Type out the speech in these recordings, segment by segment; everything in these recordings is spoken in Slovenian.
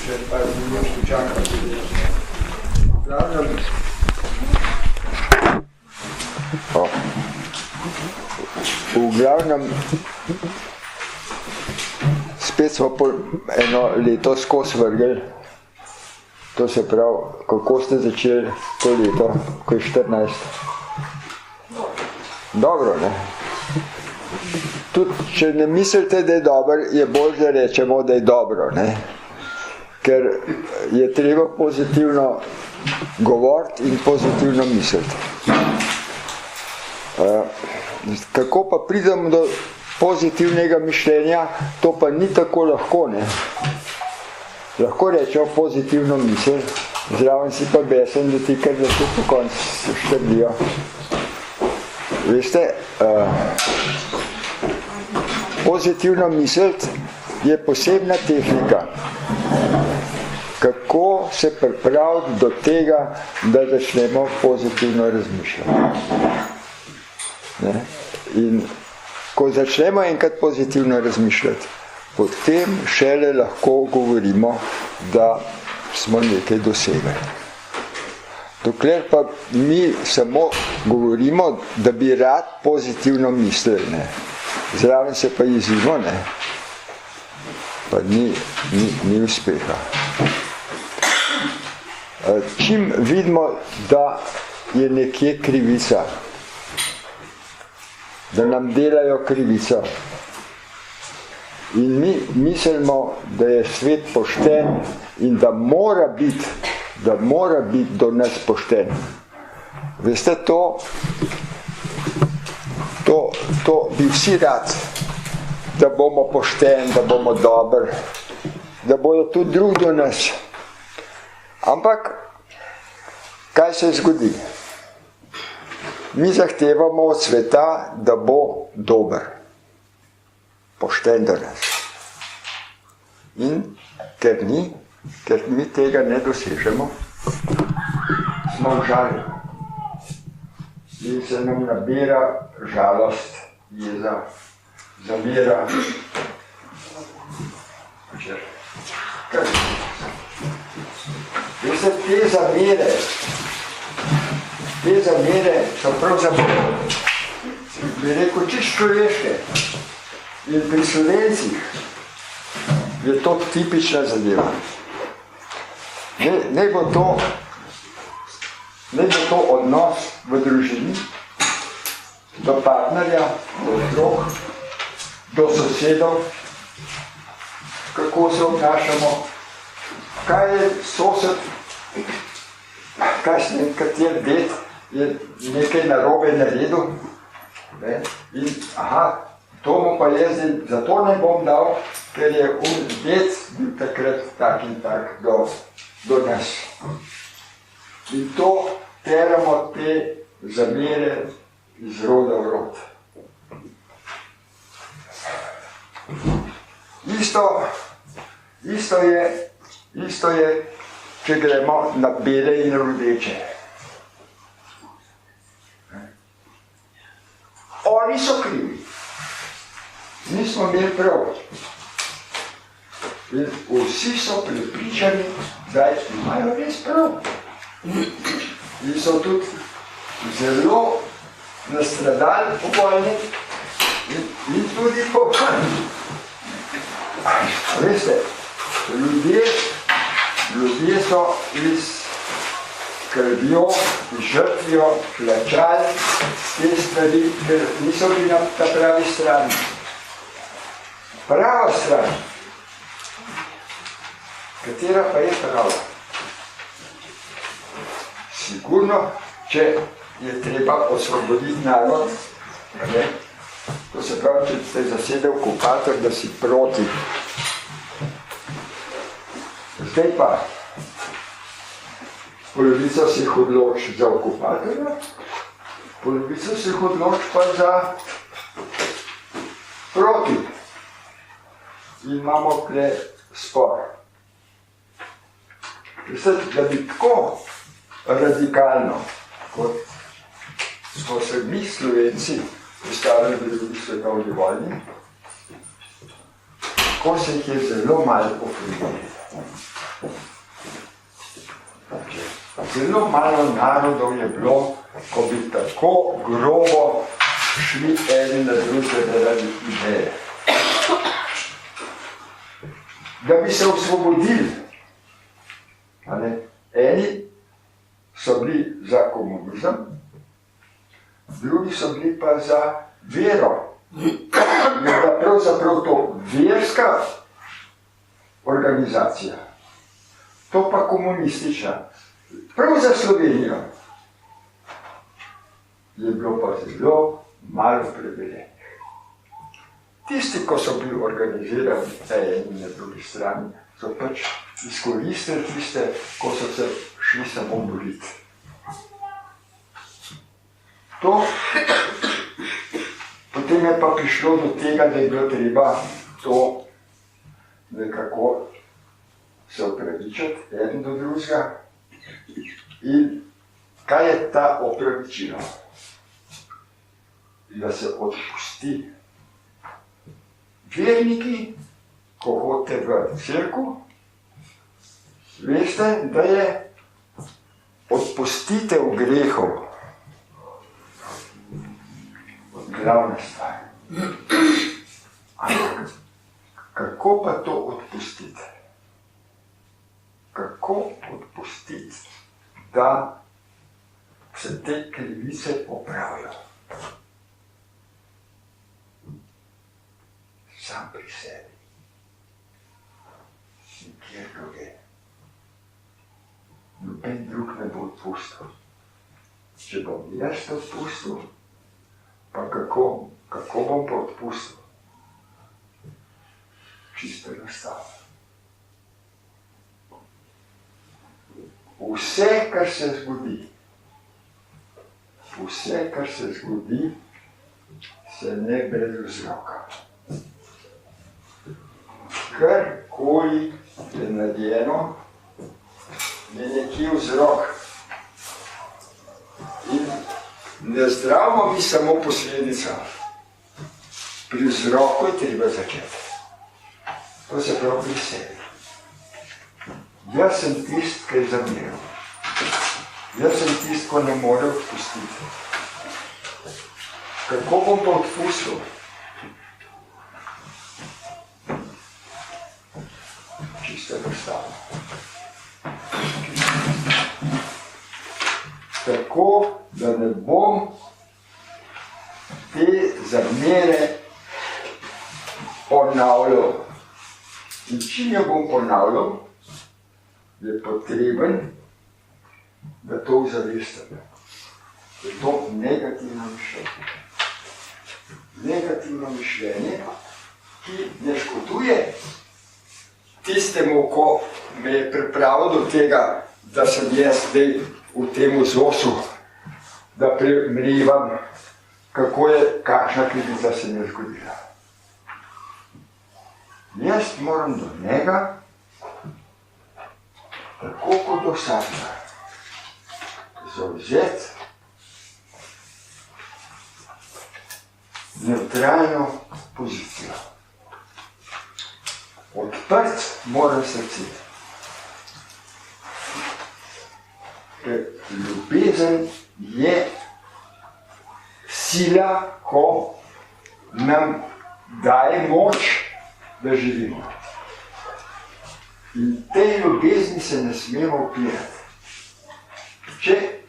Še par minut čakam. V glavnem, spet smo eno leto skozi vrgli. To se pravi, kako ste začeli to leto, ko je 14? Dobro, ne? Tudi, če ne mislite, da je dobro, je bolj, da rečemo, da je dobro, ne? Ker je treba pozitivno govoriti in pozitivno misliti. Kako pa pridem do pozitivnega mišljenja, to pa ni tako lahko, ne? Lahko rečemo pozitivno misel, zraven si pa besen, da ti kar zato po koncu štrdijo. Veste, pozitivno misliti je posebna tehnika, kako se pripraviti do tega, da začnemo pozitivno razmišljati. Ne? In ko začnemo enkrat pozitivno razmišljati, potem šele lahko govorimo, da smo nekaj dosegli. Dokler pa mi samo govorimo, da bi rad pozitivno mislili, ne? Zraven se pa jezimo, ne? Pa ni uspeha. Čim vidimo, da je nekje krivica, da nam delajo krivico, in mi mislimo, da je svet pošten in da mora biti do nas pošten. Veste, to bi vsi rad, da bomo pošten, da bomo dobri, da bodo tudi drugi do nas. Ampak, kaj se zgodi? Mi zahtevamo od sveta, da bo dober, pošten do nas. In ker mi tega ne dosežemo, smo v žali. In se nam nabira žalost, jeza, zamera. Veste, te zamere so pravzaprav, bi rekel, čisto človeške. In pri Slovencih je to tipična zadeva. Ne bo to odnos v družini, do partnerja, do otrok, do sosedov, kako se obnašamo, kaj je sosed, kater ded je nekaj narobe naredil, ne? In to mu pa jaz zato ne bom dal, ker je ded bil takrat tak in tak do nas. In to teramo te zamere iz roda v rod. Isto je, če gremo na bele in rdeče. Oni so krivi. Mi smo imeli prav. In vsi so prepričani, da imajo res prav. In so tudi zelo nastradali po vojni in tudi po vojni. Veste, ljudje so iz krvjo, žrtvijo, plačali te stvari, ker niso bili na ta pravi strani. Prava stran, katera pa je prava. Sigurno, če je treba osvoboditi narod, ne? To se pravi, če ste zasedel okupator, da si proti. Zdaj pa, polovica se jih odloči za okupatorja, polovica se jih odloči pa za proti. In imamo tle spor. Da bi tako radikalno, kot smo se mi Slovenci postavili v drugi svetovni vojni, ko se jih je zelo malo pofrigali. zelo malo narodov je bilo, ko bi tako grobo šli eni na druge zaradi ideje. Da bi se osvobodili. Eni so bili za komunizem, drugi so bili pa za vero. Je bila pravzaprav to verska organizacija, to pa komunistična. Prav za Slovenijo je bilo pa zelo malo preverjenih. Tisti, ko so bili organizirani na eni in na drugi strani, so pač izkoristili tiste, ko so se šli samo boriti. To, potem je pa prišlo do tega, da je bilo treba to nekako se opravičiti eden do drugega. In kaj je ta opravičilo? Da se odpusti. Verniki, ko hodite v cerkev, veste, da je odpustitev grehov glavna stvar. Ampak kako pa to odpustiti? Kako odpustiti, da se te krivice popravijo? Sam pri sebi. Nikjer druge. Noben drug ne bo odpustil. Če bom jaz odpustil, pa kako bom pa odpustil? Čisto enostavno. Vse, kar se zgodi, se ne brez vzroka. Karkoli je narejeno, je nekje vzrok. In ne zdravimo mi samo posledica. Pri vzroku je treba začeti. To se pravi pri sebi. Jaz sem tist, ki je zamiral. Jaz sem tist, ko ne more odpustiti. Kako bom pa odpustil? Čisto enostavno. Tako, da ne bom te zamere ponavljal. In čim jo bom ponavljal, je potreben, da to ozavestim. Je to negativno mišljenje. Negativno mišljenje, ki ne škoduje tistemu, ko me je pripravil do tega, da sem jaz zdaj v tem vzosu, da primerjam, kakšna krivica se mi je zgodila. Jaz moram do njega, tako kot do vsakega, zavzeti nevtralno pozicijo. Odprt mora srce. Ker ljubezen je sila, ko nam daje moč, da živimo. In tej ljubezni se ne smemo upirati. Če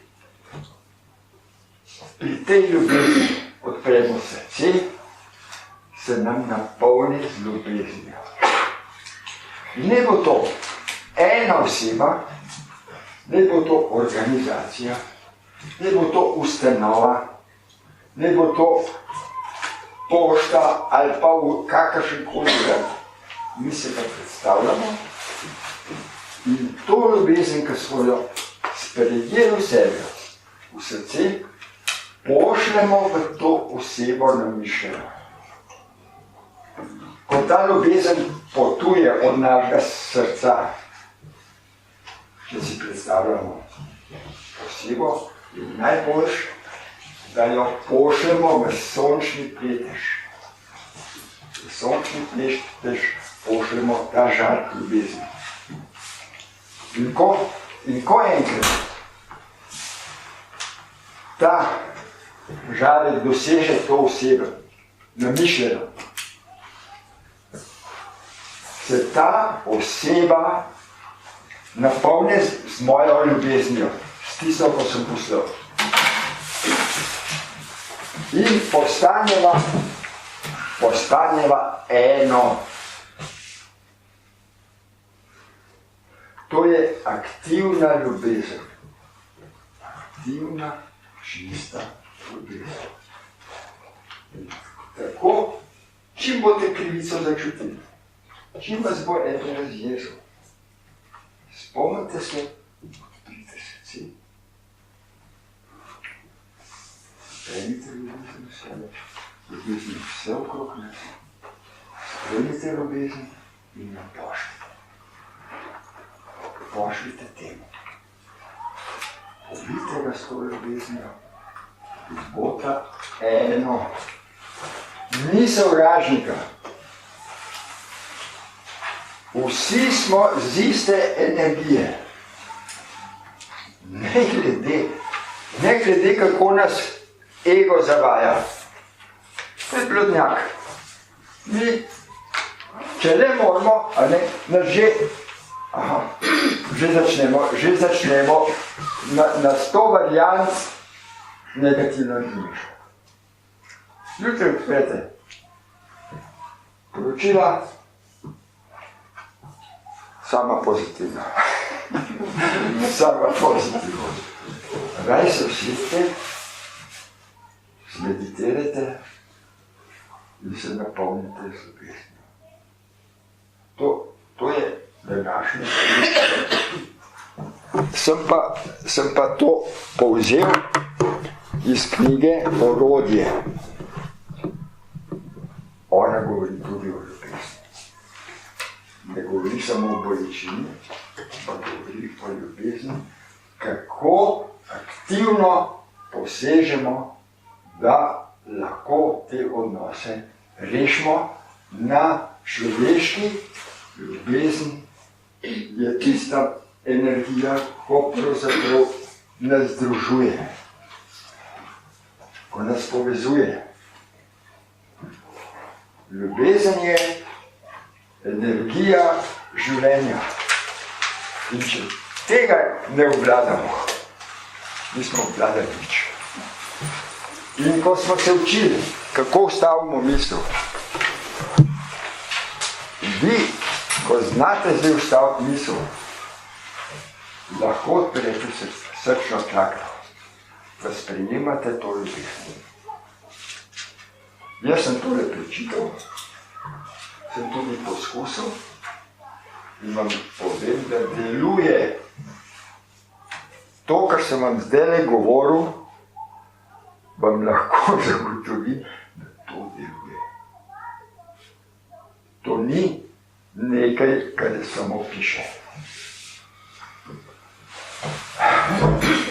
pri tej ljubezni odpremo srce, se nam napolni z ljubeznijo. Ne bo to ena oseba, ne bo to organizacija, ne bo to ustanova, ne bo to pošta ali pa kakršenkoli drug. Mi se ga predstavljamo in to ljubezen, ki smo jo sprejeli v sebe, v srce, pošljemo v to osebo na mišljenje. Ko ta ljubezen potuje od našega srca, če si predstavljamo osebo, je najboljš, da jo pošljemo v sončni pletež. V sončni pletež pošljemo ta žar ljubezni. In ko enkrat ta žarek doseže to osebo, namišljeno, se ta oseba napolni z mojo ljubeznijo, s tisto, ko sem poslal. In postaneva eno. To je aktivna ljubezen. Aktivna, čista ljubezen. Tako, čim boste krivico začutili, čim vas bo eden razjezil, spomnite se, odprite srce, sprejmite ljubezen v sebe, ljubezen vse okrog nas, sprejmite ljubezen in jo pošljite. Pošljite temu. Pobite ga s to ljubeznijo, izbota eno. Ni sovražnika. Vsi smo z iste energije. Ne glede, kako nas ego zavaja. To je blodnjak. Mi, če ne moramo, nas že začnemo na 100 variant negativno razmišljati. Jutri odprete poročila, sama pozitivna. Sama pozitivna. Raj se usedite, meditirajte in se napolnite z ljubeznijo. To je današnji. Sem pa to povzel iz knjige Orodje. Ona govori tudi o ljubezni. Ne govori samo o bolečini, pa govori o ljubezni, kako aktivno posežemo, da lahko te odnose rešimo. Na človeški ljubezni je tista energija, ko pravzaprav nas združuje, ko nas povezuje. Ljubezen je energija življenja. In če tega ne obvladamo, nismo obvladali nič. In ko smo se učili, kako ustavimo misel, vi, ko znate zdaj ustaviti misel, lahko odprete srčno čakro, da sprejemate to ljubezen. Jaz sem tole prečital, sem tudi poskusil in vam povem, da deluje. To, kar sem vam zdaj govoril, vam lahko zagotovim, da to deluje. To ni nekaj, kar samo piše.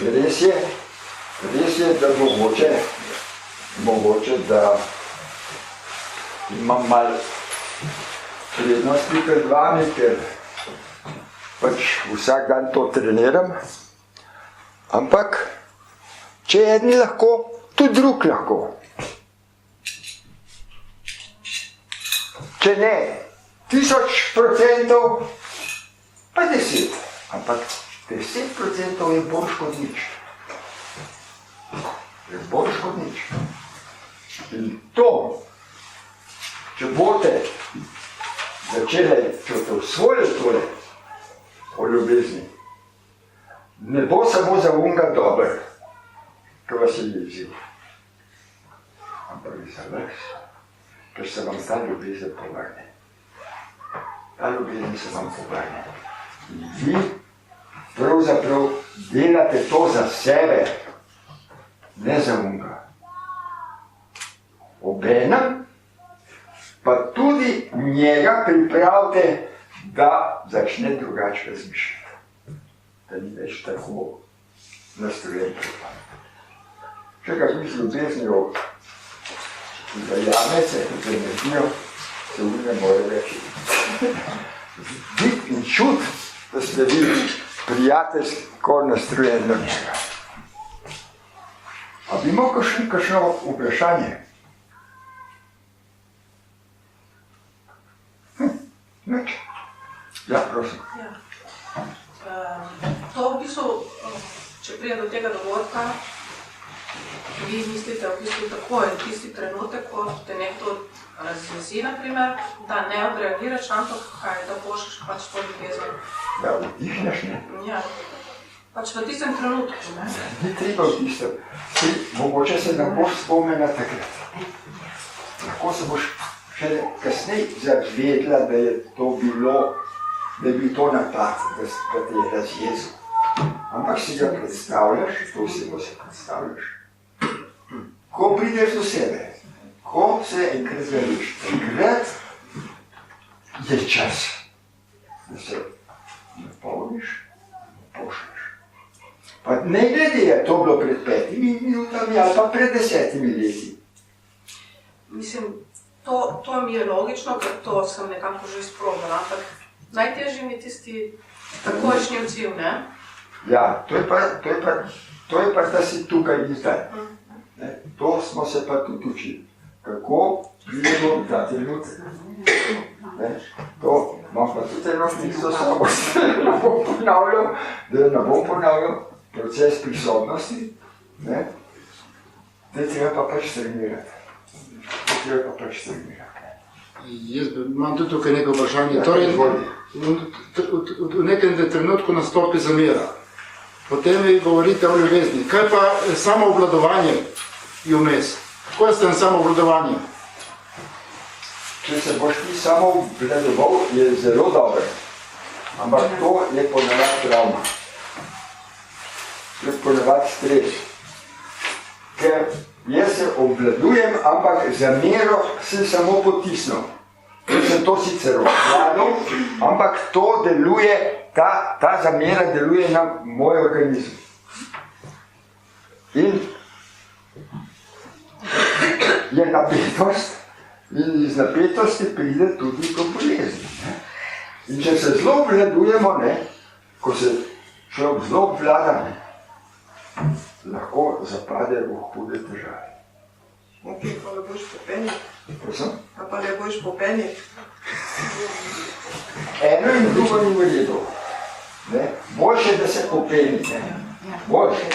Res je, da mogoče, da imam malo prednosti pred vami, ker pač vsak dan to treniram, ampak če jedni lahko, tudi drug lahko. Če ne 1000%, pa 10%, ampak 10% je bolj kot nič. Je bolj kot nič. In to, če boste začeli, če boste usvojili tole o ljubezni, ne bo samo za unga dober, ki vas je jezil, ampak za vas, ker se vam ta ljubezen povrne. Ta ljubezen se vam povrne. In vi pravzaprav delate to za sebe, ne za unga. Obenem pa tudi njega pripravite, da začne drugače razmišljati. Da ni več tako nastrojen. Če ga vi z ljubeznijo zajamete, z energijo, se ne more reči. Vid in čut, da ste vi prijateljsko nastrojen do njega. A bi imel kakšno vprašanje? Nič. Ja, prosim. Ja. To v bistvu, če pride do tega dogodka, vi mislite v bistvu takoj, tisti trenutek, ko te nekdo razjezi, naprimer, da ne odreagiraš, ampak kaj, da pošliš pač to ljubezen. Ja, vdihneš, ne? Ja. Pač v tistem trenutku, ne? Ni treba v tistem. Mogoče se ne boš spomnila takrat. Lahko se boš še kasneje zavedla, da je to bilo, da je bil to napad, da te je razjezil. Ampak si ga predstavljaš, to osebo se predstavljaš. Ko prideš do sebe, ko se enkrat zaveš, takrat je čas, da se napolniš, pošleš. Pa ne glede, je to bilo pred 5 minutami ali pa pred 10 leti. Mislim, to mi je logično, ker to sem nekako že izprobala, ampak najtežji mi je tisti takojšnji odziv, ne? Ja, to je pa, da si tukaj in zdaj. To smo se pa tudi učili. Kako pridemo v ta trenutek. To imam pa tudi eno knjigo samo, da ne bom ponavljal, proces prisotnosti, da treba pa pač trenirati. Jaz imam tudi tukaj neko vprašanje. Torej, v nekem trenutku nastopi zamera. Potem vi govorite o ljubezni. Kaj pa samoobvladovanje je vmes? Kako je s tem samoobvladovanjem? Če se boš ti samoobvladoval, je zelo dobro. Ampak to je ponavadi travma. To je ponavadi stres. Ker jaz se obvladujem, ampak zamero sem samo potisnil. Jaz sem to sicer obvladal, ampak to deluje, ta zamera deluje na moj organizem. In je napetost, in iz napetosti pride tudi do bolezni. In če se zelo obvladujemo, ko se človek zelo obvlada, lahko zapade v hude težave. Okay, pa ne boš popeni. Prosim? A pa ne boš popeni. Eno in drugo ni v redu. Boljše, da se popeni. Boljše.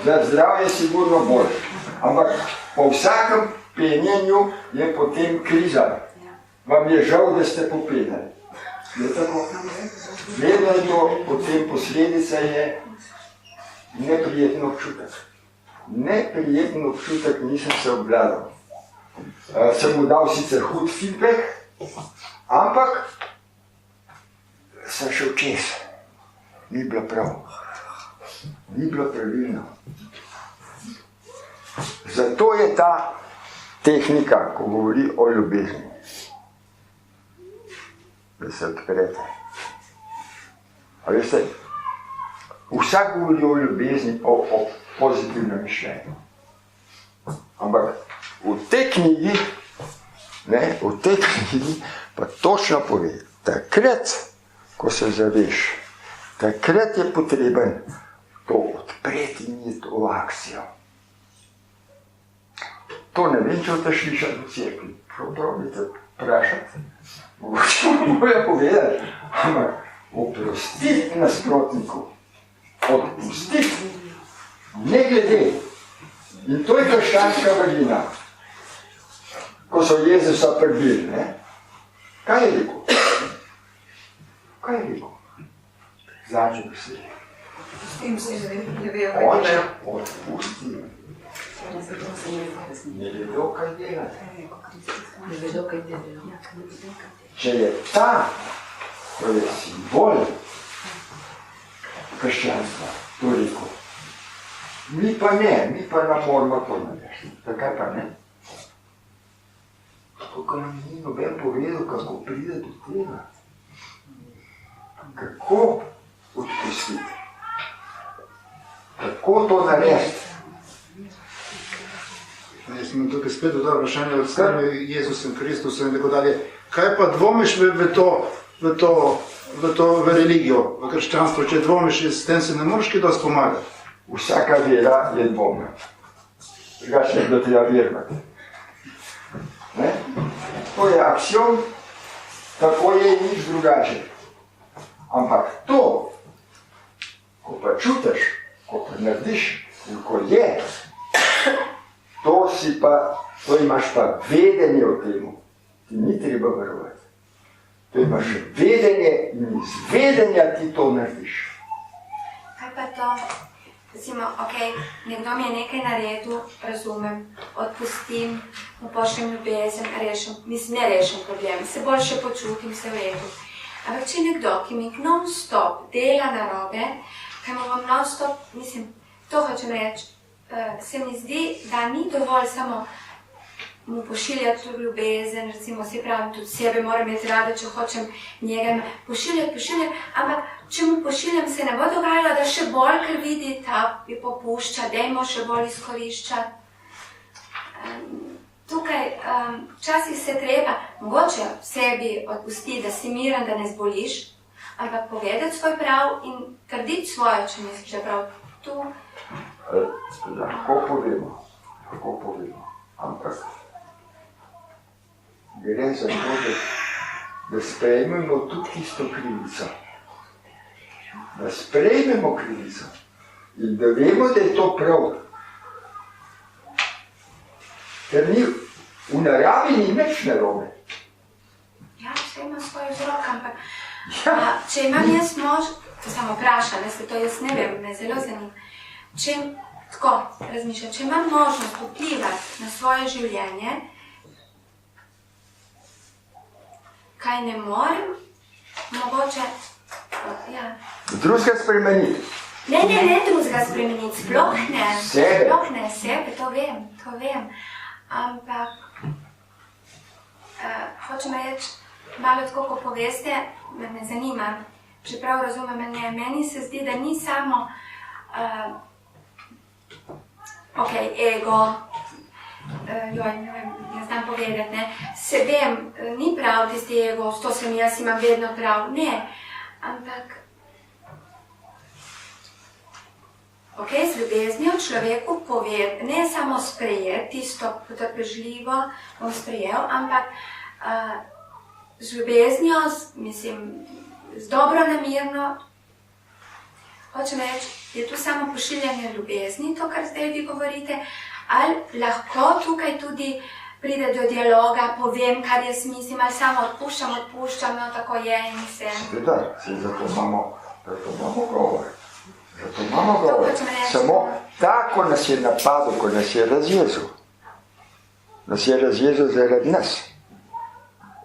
Za zdravje je sigurno boljše. Ampak po vsakem penjenju je potem kriza. Vam je žal, da ste popenali. Je tako? Vedno je to, potem posledica je neprijeten občutek. Neprijeten občutek, nisem se obvladal. Sem mu dal sicer hud feedback, ampak sem šel čez. Ni bilo prav. Ni bilo pravilno. Zato je ta tehnika, ko govori o ljubezni, da se odprete. A veste, vsak govori o ljubezni, o pozitivnem mišljenju. Ampak v tej knjigi, pa točno pove, takrat, ko se zaveš, takrat je potreben to odpreti in iti v akcijo. To ne vem, če boste slišali v cerkvi. Pravzaprav bi te vprašati. Mogoče vam bojo povedati, ampak oprostiti nasprotniku. Odpustiti, ne glede. In to je krščanska vrlina. Ko so Jezusa prebili, kaj je rekel? Kaj je rekel? Zadnji besedi. Pustim se, ne vejo, kaj delajo. Odpusti. Ne vedo, kaj delate. Ne vedo, kaj delajo. Če je ta, to je simbol krščanstva, to rekel. Mi pa ne moramo to narediti. Takaj pa ne. Tukaj nam ni noben povedal, kako pride do tega. Kako odpustiti. Kako to narediti. Jaz sem tukaj spet dodal vprašanje od strani Jezusem Kristusem in tako dalje. Kaj pa dvomiš v religijo, v krščanstvo, če dvomiš, s tem se ne moreš kaj dosti pomagati? Vsaka vera je dvomna. drugače nekdo treba verjeti. Ne? To je aksiom, tako je in nič drugače. Ampak to, ko pa čutiš, ko pa narediš in ko je, to imaš pa vedenje o temu. Ti ni treba verovati. To imaš vedenje in iz vedenja ti to narediš. Kaj pa to? Recimo, nekdo mi je nekaj naredil, razumem, odpustim, mu pošljem ljubezen, ne rešim problem, se boljše počutim, se v redu. Ampak če nekdo, ki mi non-stop dela narobe, kaj mu bom non-stop, to hočem reči, se mi zdi, da ni dovolj samo mu pošiljati ljubezen, recimo si pravim, tudi sebe moram imeti rada, če hočem njega pošiljati, ampak če mu pošiljam, se ne bo dogajalo, da še bolj, ker vidi, ta je popušča, dajmo še bolj izkoriščati. Tukaj včasih se treba, mogoče sebi odpustiti, da si miren, da ne zboliš, ampak povedati svoj prav in trditi svoje, če misliš, da prav tu. Lahko povemo, ampak gre za to, da sprejmemo tudi isto krivico. Da sprejmemo krivico in da vemo, da je to prav. Ker v naravi ni več narobe. Ja, vse ima svoj vzrok, ampak če imam jaz to samo vprašam, to jaz ne vem, me zelo zanima. Tako razmišljam, če imam možnost vplivati na svoje življenje, kaj ne morem, mogoče, Drugega spremeniti. Ne drugega spremeniti, sploh ne, sebe, to vem. Ampak, hočem reči, malo tako, ko poveste, me zanima, čeprav razumem, meni se zdi, da ni samo ego, ne znam povedati, se vem, ni prav tisti ego, to sem jaz, imam vedno prav, ne, ampak z ljubeznijo človeku pove, ne samo sprejeti, tisto potrpežljivo bom sprejel, ampak z ljubeznijo, z dobro namerno, hočem reči, je tu samo pošiljanje ljubezni, to, kar zdaj vi govorite, ali lahko tukaj tudi pride do dialoga, povem, kar jaz mislim, ali samo odpuščam, no tako je in se... Seveda, zato imamo govor. Samo tako nas je napadel, ko nas je razjezil. Nas je razjezil zaradi nas.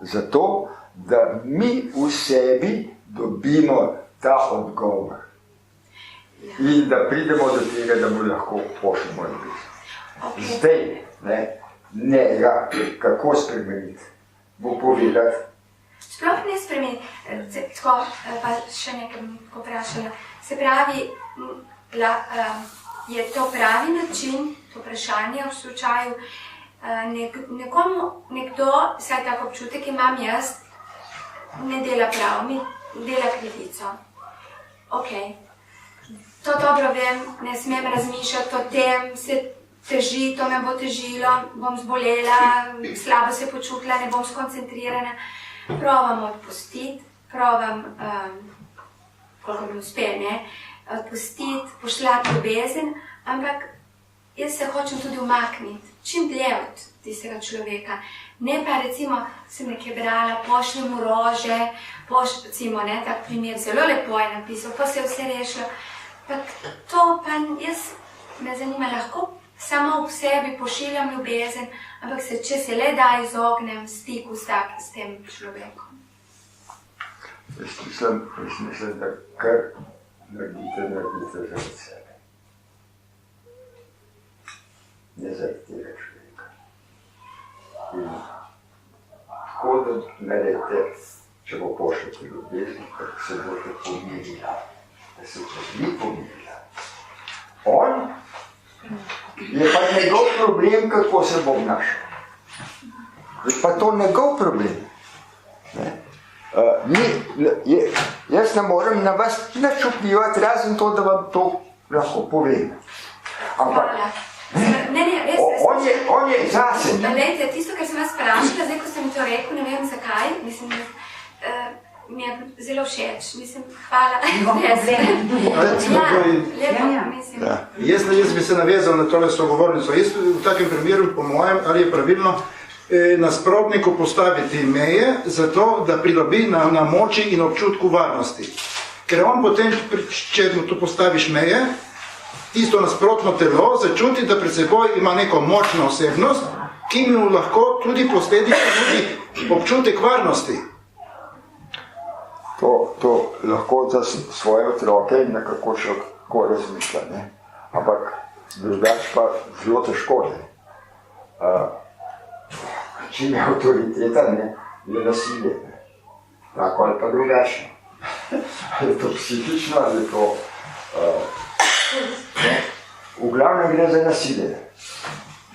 Zato, da mi v sebi dobimo ta odgovor. In da pridemo do tega, da mu lahko pošljemo ljubezen. Zdaj, kako spremeniti? Bo povedati. Sploh ne spremeniti. Tako, pa še nekaj bom vprašala. Se pravi, je to pravi način, to vprašanje v slučaju, nekdo, vsaj tako občutek imam jaz, ne dela prav, mi dela krivico. To dobro vem, ne smem razmišljati o tem, se teži, to me bo težilo, bom zbolela, slabo se počutila, ne bom skoncentrirana. Provam odpustiti, koliko mi uspe, odpustiti, pošljati ljubezen, ampak jaz se hočem tudi umakniti, čim dlje od tistega človeka. Ne pa recimo, sem nekaj brala, pošljem mu rože, recimo, tak primer, zelo lepo je napisal, pa se je vse rešilo. To pa jaz me zanima, lahko samo v sebi pošiljam ljubezen, ampak če se le da izognem stiku s tem človekom. Jaz mislim, da kar naredite zaradi sebe. Ne zaradi tega človeka. In tako da naredite, če bo pošljete ljubezen, da se boste pomirila. Da se boste vi pomirila. On je pa njegov problem, kako se bo obnašal. Je pa to njegov problem. Jaz ne morem na vas nič vplivati, razen to, da vam to lahko povem. Hvala. Ne, res On je zase. Glejte, tisto, kar sem vas vprašala, zdaj, ko sem to rekel, ne vem zakaj, mislim, mi je zelo všeč, mislim, hvala. Jaz bi se navezal na tole sogovornico. Jaz v takem primeru, po mojem, ali je pravilno, nasprotniku postaviti meje, zato da pridobi na moči in občutku varnosti. Ker on potem, če mu tu postaviš meje, tisto nasprotno telo začuti, da pred seboj ima neko močno osebnost, ki mu lahko tudi posledično tudi občutek varnosti. To lahko za svoje otroke nekako še kako razmišlja, ne? Ampak drugače pa zelo težko. Čim je avtoriteta, ne, je nasilje. Tako ali pa drugačno. Ali je to psihično, ali je to... V glavnem gre za nasilje.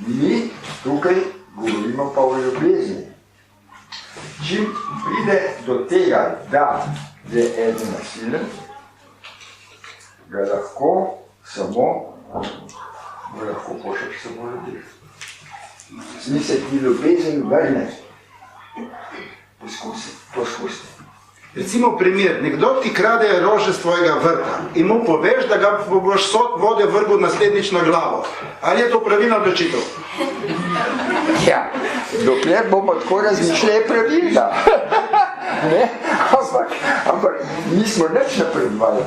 Mi tukaj govorimo pa o ljubezni. Čim pride do tega, da je eden nasilen, ga lahko pošljaš samo ljudi. Zmi se ti ljubezen vrne. Poskusi. Recimo primer, nekdo ti krade rože z tvojega vrta in mu poveš, da ga boš sok vode vrgel naslednjič na glavo. Ali je to pravilna odločitev? Ja, dokler bomo tako razmišljali, je pravilna. Ampak nismo nič napredovali.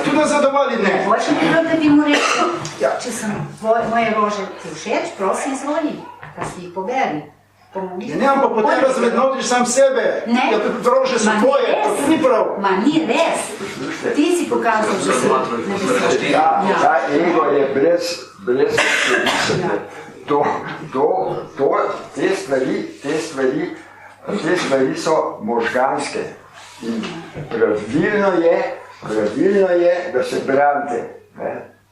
Tudi nazadovali ne. Hočem prav, da bi mu rekel, če sem moje rože ti všeč, prosim izvoli, pa si jih poberi. Ne, ampak potem razvrednotiš sam sebe. Ne. Rože so tvoje, to ni prav. Ma ni res. Ti si pokazal, že si. Ta ego je brez te stvari so možganske. In pravilno je, da se branite.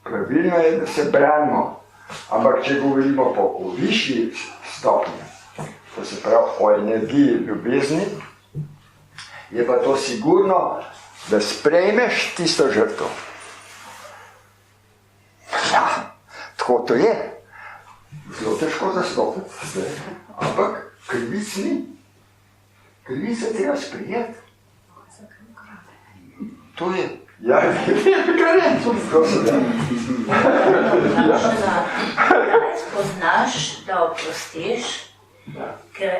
Pravilno je, da se branimo. Ampak če govorimo po višji stopnji, to se pravi o energiji ljubezni, je pa to sigurno, da sprejmeš tisto žrtvo. Ja, tako to je. Zelo težko zastopiti. Ampak krivic ni. Krivice treba sprejeti. To je. Ja, kar je. To se da. Spoznaš, da oprostiš, ker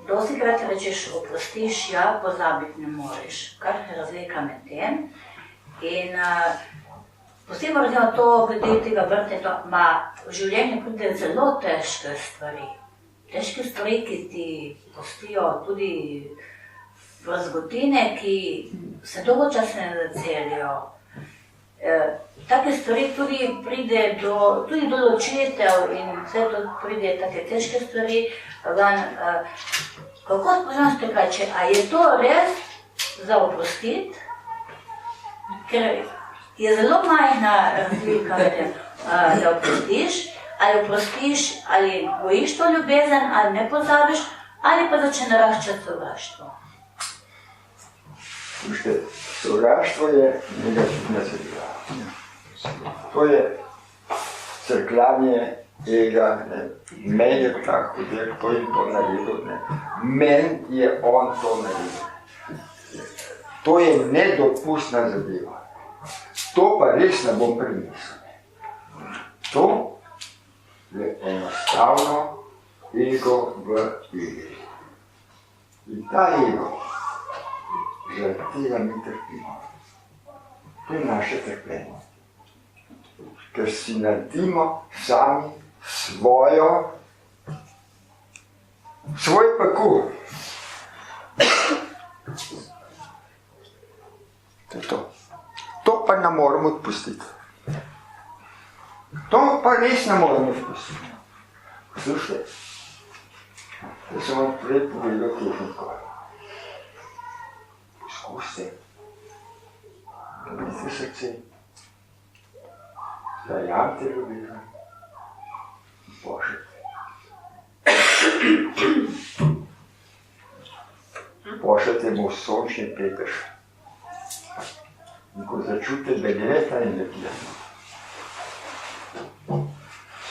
dostikrat rečeš oprostiš, ja, pozabiti ne moreš. Kar je razlika med tem. In posebno razumemo to, glede tega vrta, v življenju pride zelo težke stvari. Težke stvari, ki ti postijo tudi vrzgotine, ki se dolgočasno ne zacelijo. Take stvari tudi pride do ločitev in vse to pride take težke stvari. Kako spoznaš tega, a je to res za oprostiti? Ker je zelo majhna razlika, da oprostiš, ali gojiš to ljubezen, ali ne pozabiš, ali pa začne naraščati sovraštvo. Sovraštvo je negativna zadeva. To je crkljanje ega, meni je tak hudek, to in to naredil, meni je on to naredil. To je nedopustna zadeva. To pa res ne bom prinesel. To je enostavno ego v igri. In ta ego, zaradi tega mi trpimo. To je naše trpljenje. Ker si naredimo sami svoj peku. To je to. To pa ne moramo odpustiti. To pa res ne moramo odpustiti. Poslušajte, da sem vam prej povedal tehniko. Poskusite, dobite srce, zajamte ljubezen in pošljite. Pošljite mu sončni petež. In ko začutite, da gre ta energija,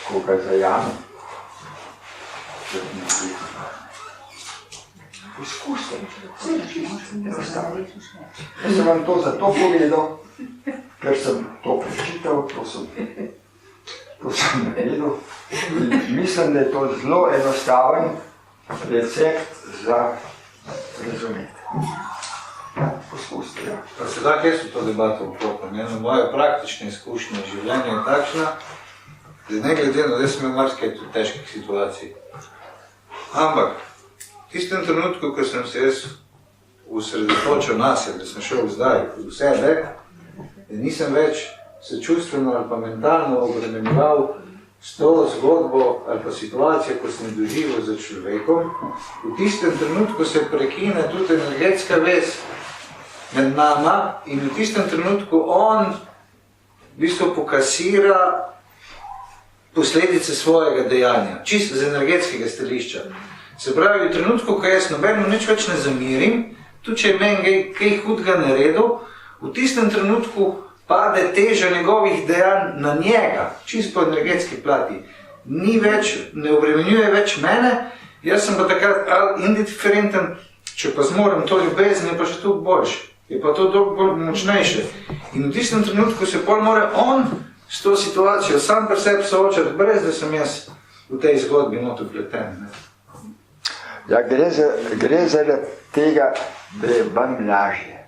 ko ga zajame. Poskuste. Enostavno. Jaz sem vam to zato povedal, ker sem to prečital, to sem naredil. Mislim, da je to zelo enostaven recept za razumeti. Poskuste, ja. Pa se da, kje so to debato vklopili? Moja praktična izkušnja življenja je takšna, da ne glede na, da sem imel marsikaj tudi težkih situacij. Ampak, v tistem trenutku, ko sem se jaz usredotočil na sebe, da sem šel zdaj v sebe, da nisem več se čustveno ali pa mentalno obremenjeval s to zgodbo ali pa situacijo, ko sem doživel za človekom, v tistem trenutku se prekine tudi energetska vez med nama in v tistem trenutku on v bistvu pokasira posledice svojega dejanja, čisto z energetskega stališča. Se pravi, v trenutku, ko jaz nobeno nič več ne zamirim, tudi če je meni kaj hudega naredil, v tistem trenutku pade teža njegovih dejanj na njega, čisto po energetski plati. Ni več, ne obremenjuje več mene, jaz sem pa takrat indiferenten, če pa zmorem to ljubezen, je pa še toliko boljše, je pa to toliko bolj močnejše. In v tistem trenutku se pol mora on s to situacijo sam pri sebi soočati, brez da sem jaz v tej zgodbi not vpleten. Ja, gre zaradi tega, da je vam lažje.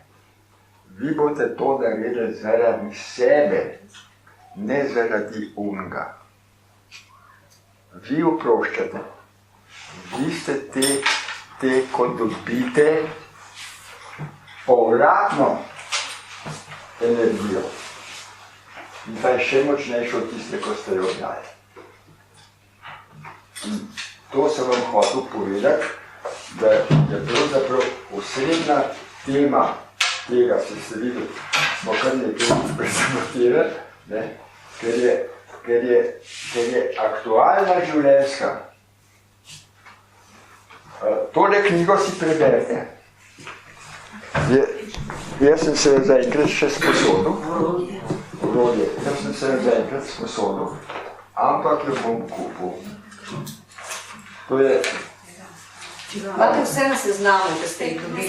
Vi boste to naredili zaradi sebe, ne zaradi umga. Vi oproščate. Vi ste te, ko dobite povratno energijo. In ta je še močnejša od tiste, ko ste jo dali. To sem vam hotel povedati, da je pravzaprav osrednja tema tega, ste videli, smo kar nekaj prezimotirali, ker je aktualna življenjska. Tole knjigo si preberete. Jaz sem se zaenkrat še sposodil. Orodje. Jaz sem se zaenkrat sposodil, ampak jo bom kupil. To je... Imate vse na seznamu, da ste jih dobili?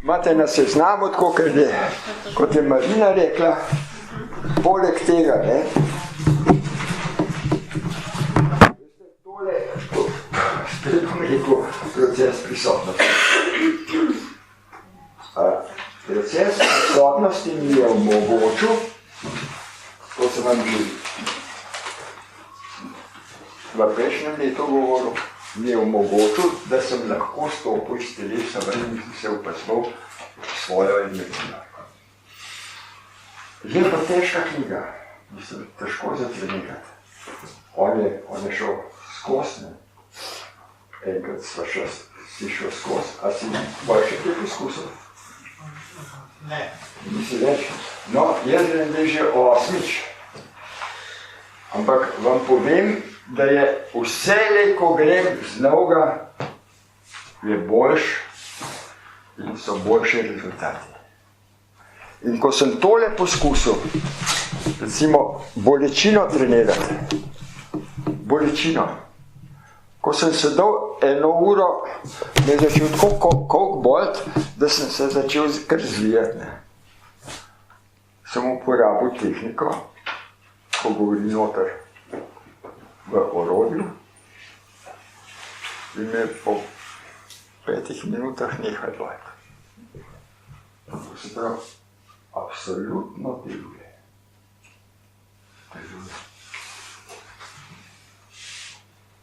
Imate na seznamu, tako kot je Marina rekla, poleg tega, tole, spet bom rekel, proces prisotnosti. Proces prisotnosti mi je omogočil, to sem vam že v prejšnjem letu govoril, mi je omogočil, da sem lahko stopil iz telesa ven in se upasval svojo energijo. Je pa težka knjiga, mislim, težko zatrenirati. On je šel skozi, enkrat sva si šel skozi, a si boljše te poskusil? Ne. Nisi več? No, jaz grem že 8. Ampak vam povem, da je vselej, ko grem z novega, je boljš in so boljše rezultati. In ko sem tole poskusil, recimo bolečino trenirati, ko sem sedel 1 uro, me je začel tako koliko bolt, da sem se začel kar zvijati. Sem uporabil tehniko, ko govori noter v orodju in me po 5 minutah nehaj dojeti. To se pravi, absolutno deluje.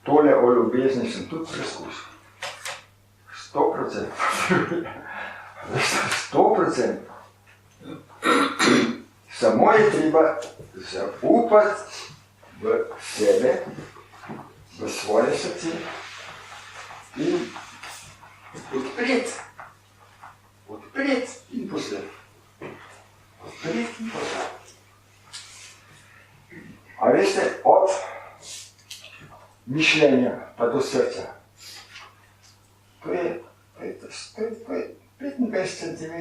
Tole o ljubezni sem tudi preskusil. 100%. 100%. Samo je treba zaupati v sebe, v svoje srce in odpreti in poslati. A veste, od mišljenja pa do srca, to je 25 cm,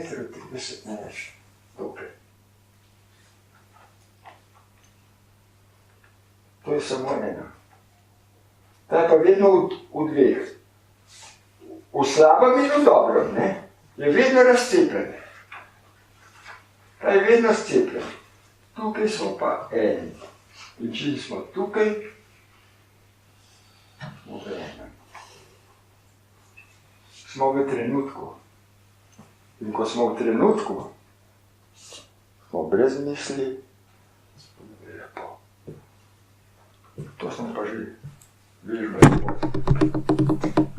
30 ne več, dokaj. je samo ena. Ta je pa vedno v dveh. V slabem in v dobrem, ne? Je vedno razcepljen. Ta je vedno scepljen. Tukaj smo pa eni. In če smo tukaj, smo v enem. Smo v trenutku. In ko smo v trenutku, smo brez misli, lepo. To smo pa že veliko lepo.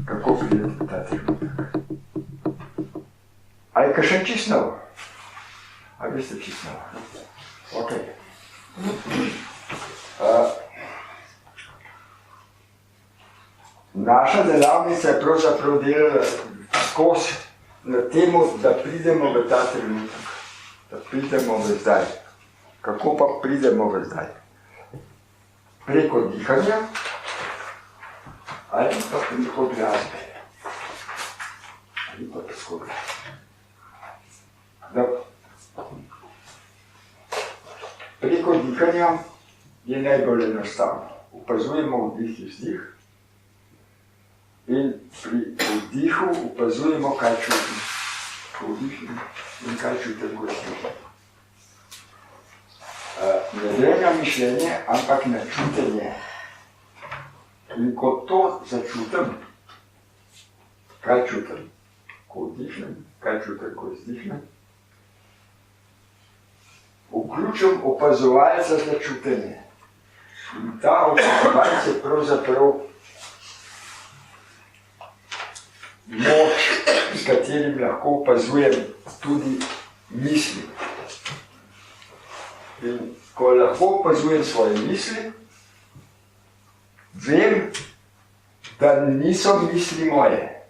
Kako pridete v ta trenutek? A je kakšen čist nov? A vi ste čist nov? Ok. Naša delavnica je pravzaprav delala skozi na temu, da pridemo v ta trenutek. Da pridemo v zdaj. Kako pa pridemo v zdaj? Preko dihanja ali pa preko glasbe. Ali pa preko glasbe. Preko dihanja je najbolj enostavno. Opazujemo vdih in vzdih in pri vdihu opazujemo, kaj čutim. Ko vdihnem in kaj čutim, ko čutim. Ne gre na mišljenje, ampak na čutenje. In ko to začutim, kaj čutim, ko vdihnem, kaj čutim, ko izdihnem, vključim opazovalca za čutenje. In ta opazovalc je pravzaprav moč, s katerim lahko opazujem tudi misli. In ko lahko opazujem svoje misli, vem, da niso misli moje.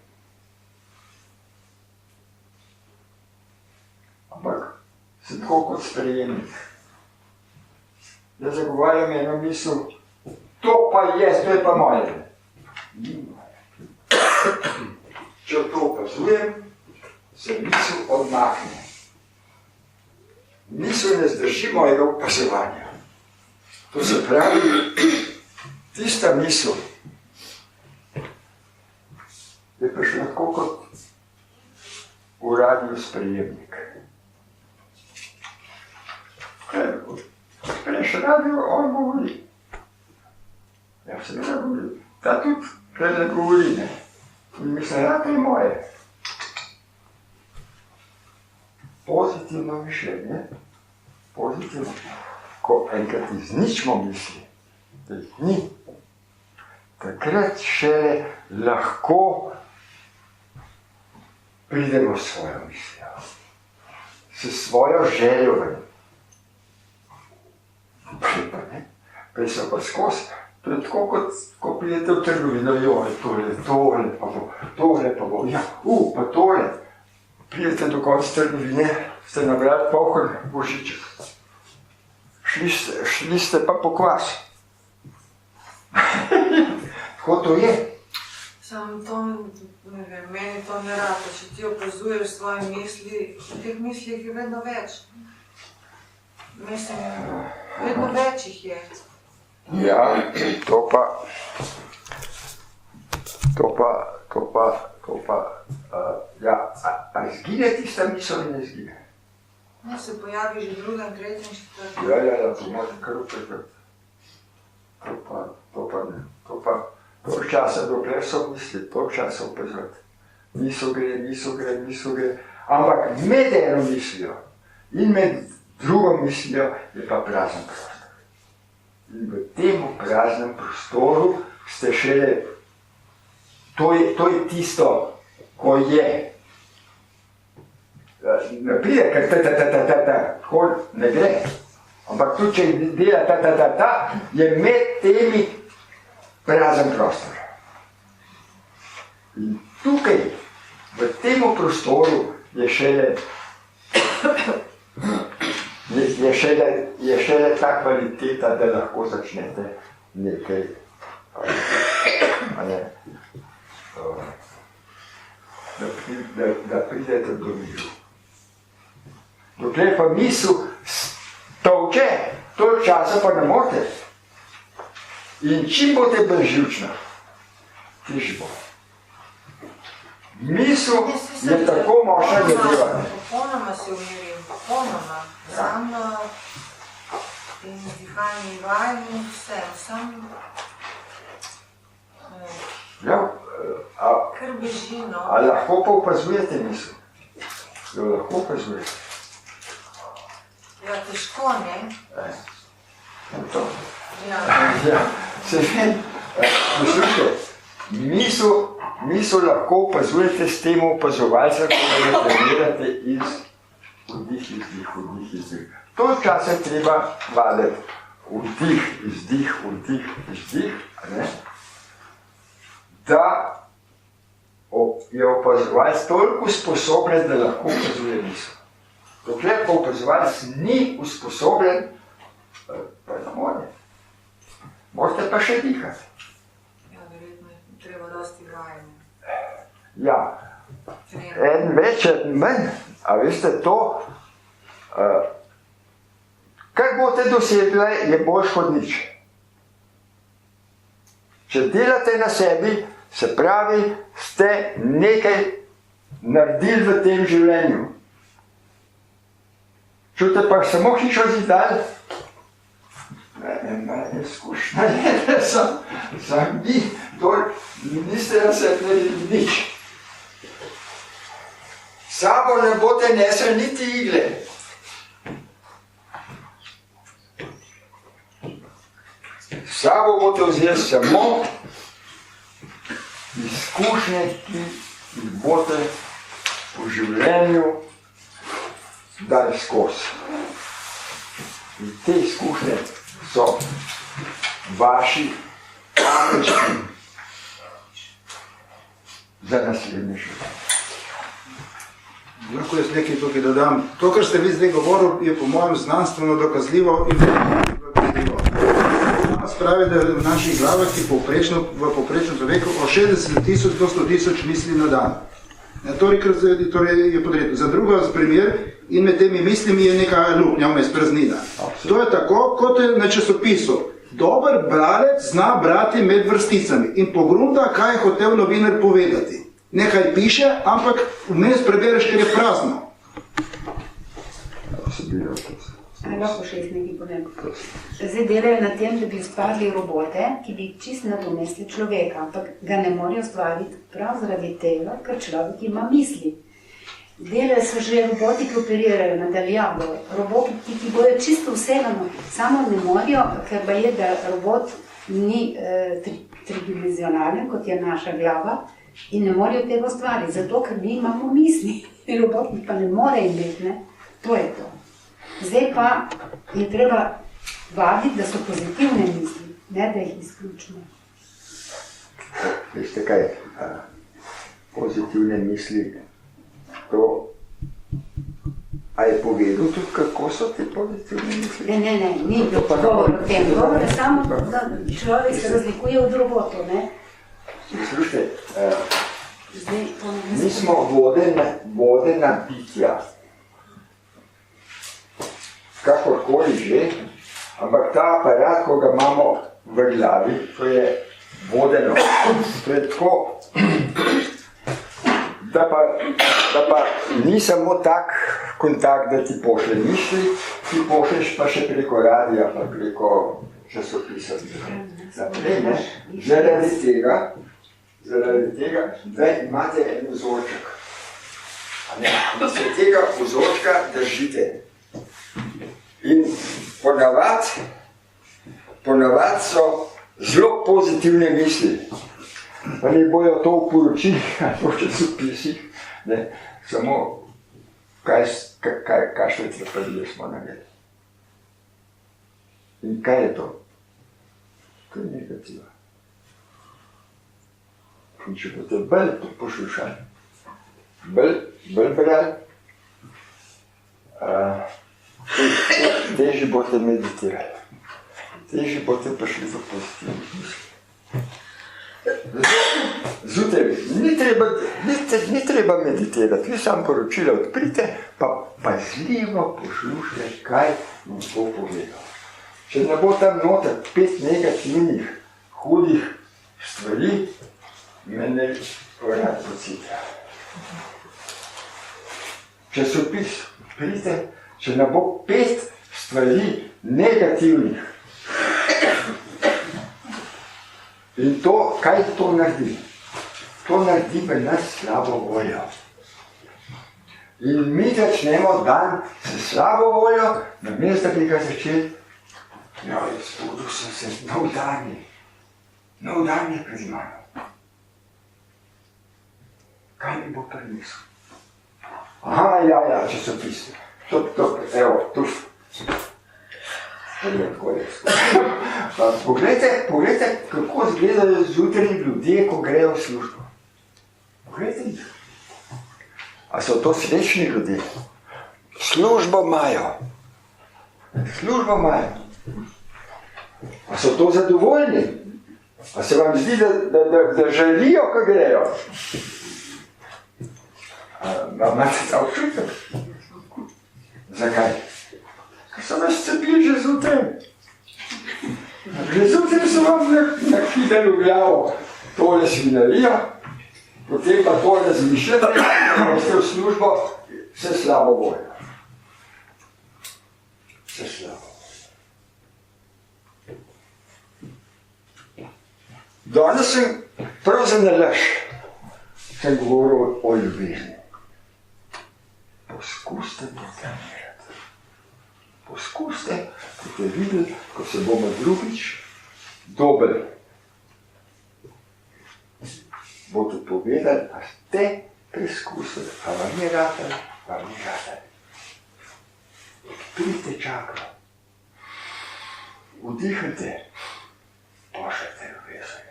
Ampak sem tako kot sprejemnik. Jaz zagovarjam eno misel, to pa je pa moje. Ni moje. Če to opazujem, se misel odmakne. Misel ne zdrži mojega opazovanja. To se pravi, tista misel je prišla tako kot v radiju sprejemnik. Preš radio, on govori. Ja, seveda govori. Ta tudi, kaj ne govori, ne. In mislim, da to je moje. Pozitivno mišljenje, pozitivno, ko enkrat izničimo misli, da jih ni, takrat še lahko pridemo s svojo mislijo, s svojo željo ven. Prej pa ne, prej so pa skozi. To je tako, kot ko pridete v trgovino, joj, tole pa bo, ja, pa tole. Pridete do konca trgovine, ste nabrali poln božiček. Šli ste pa po kvas. Tako to je. Sam to, ne vem, meni to ne rata, če ti opazuješ svoje misli, v teh mislih je vedno več. Mislim, vedno več jih je. Ja, to pa, ja, a izgine tista misel in ne izgine? Ne, se pojavi že drugem, tretjem, četvrtem. Ja, to može kar uprekrat. To pa ne, to časa, dokler so misli, to časa opazovati. Misel gre, ampak med eno mislijo in med drugo mislijo je pa prazen prostor. In v tem praznem prostoru ste šele, to je tisto, ko je. Ne pride, ker tako ne gre. Ampak tudi, če dela je med temi prazen prostor. In tukaj, v tem prostoru, je šele ta kvaliteta, da lahko začnete nekaj, da pridete do miru. Dokler pa misel tolče, toliko časa pa ne morete. In čim boste bolj živčna, težje bo. Misel je tako močna zadeva. Popolnoma se umirim, popolnoma. Sam in dihalni vaj in vse, sam Ja, kar beži, no. a lahko pa opazujete misel? Jo lahko opazujete? Ja, težko, ne? To. Ja. Ja, se vem, poslušajte, misel lahko opazujete s tem opazovalcem, ko ga trenirate iz vdih, izdih, vdih, izdih. To včasih treba vaditi. Vdih, izdih, vdih, izdih, ne? Da je opazovalc toliko sposoben, da lahko opazuje misel. Dokler pa opazovalc ni usposobljen, pa ne more. Morate pa še dihati. Ja, verjetno je treba dosti vajanja. Ja, en več, en manj, a veste to, kar boste dosegli, je boljš kot nič. Če delate na sebi, se pravi, ste nekaj naredili v tem življenju. Čute pa samo hišo zidali, izkušnja je, da sem vi, niste na sebi naredili nič. Sabo ne boste nesli niti igle. Sabo boste vzeli samo izkušnje, ki jih boste v življenju dali skozi. In te izkušnje so vaši pametni za naslednje življenje. Lahko jaz nekaj tukaj dodam. To, kar ste vi zdaj govorili, je po mojem znanstveno dokazljivo in dokazljivo. Nas pravi, da v naših glavah je v povprečnem človeku od 60.000 do 100.000 misli na dan. Torej je podredno. Za drugo primer, in med temi mislimi je neka luknja, vmes praznina. To je tako, kot je na časopisu. Dober bralec zna brati med vrsticami in pogrunta, kaj je hotel novinar povedati. Nekaj piše, ampak vmes prebereš, ker je prazno. Lahko še jaz nekaj povem. Zdaj delajo na tem, da bi ustvarili robote, ki bi čisto nadomestili človeka, ampak ga ne morejo ustvariti prav zaradi tega, ker človek ima misli. Delajo se že roboti, ki operirajo nadaljavo, roboti, ki bojo čisto vsega, samo ne morejo, ker pa je, da robot ni tridimenzionalen, kot je naša glava, in ne morejo tega ustvariti, zato ker mi imamo misli. Robot pa ne more imeti, ne? To je to. Zdaj pa je treba vaditi, da so pozitivne misli, ne da jih izključimo. Veste kaj, pozitivne misli, to, a je povedal tudi, kako so te pozitivne misli? Ne, ni bilo govor o tem. Govor je samo, da človek se razlikuje od robotov, ne? Slušajte, mi smo vodena bitja. Kakorkoli že, ampak ta aparat, ko ga imamo v glavi, to je vodeno. To je tako, da pa ni samo tak kontakt, da ti pošle misli, ti pošleš pa še preko radija, pa preko časopisa. Zaradi tega, da imate en vzorček. In se tega vzorčka držite. In ponavad so zelo pozitivne misli. Pa ne bojo to v poročilih ali v časopisih, samo kakšne trapezije smo naredili. In kaj je to? To je negativa. In če boste bolj poslušali, bolj brali, težje boste meditirali. Težje boste prišli do pozitivnih misli. Zjutraj, ni treba meditirati, vi samo poročila odprite, pa pazljivo poslušajte, kaj vam bo povedal. Če ne bo tam noter 5 negativnih hudih stvari me ne rad pocita. Časopis, vidite, če ne bo 5 stvari negativnih. In to, kaj to naredi? To naredi v nas slabo voljo. In mi začnemo dan s slabo voljo, namesto da bi ga začeli, zbudil sem se, nov dan je pred mano. Kaj mi bo prinesel? Aha, ja, časopis. Evo, tu. Poglejte, kako izgledajo zjutraj ljudje, ko grejo v službo. Poglejte jih. A so to srečni ljudje? Službo imajo. A so to zadovoljni? A se vam zdi, da želijo, ko grejo? Imate ta občutek? Zakaj? Ker so nas cepili že zjutraj. Že zjutraj so vam nakidali v glavo tole svinarijo, potem pa to razmišljate, da ste v službo, vse slabo voljo. Vse slabo. Danes sem prav za nalaž, sem govoril o ljubezni. Poskuste proklamirati. Poskuste, boste videli, ko se bomo drugič dobili. Boste povedali, a ste preizkusili, a vam je ratali. Pridite čakro. Vdihajte. Pošljajte ljubezen.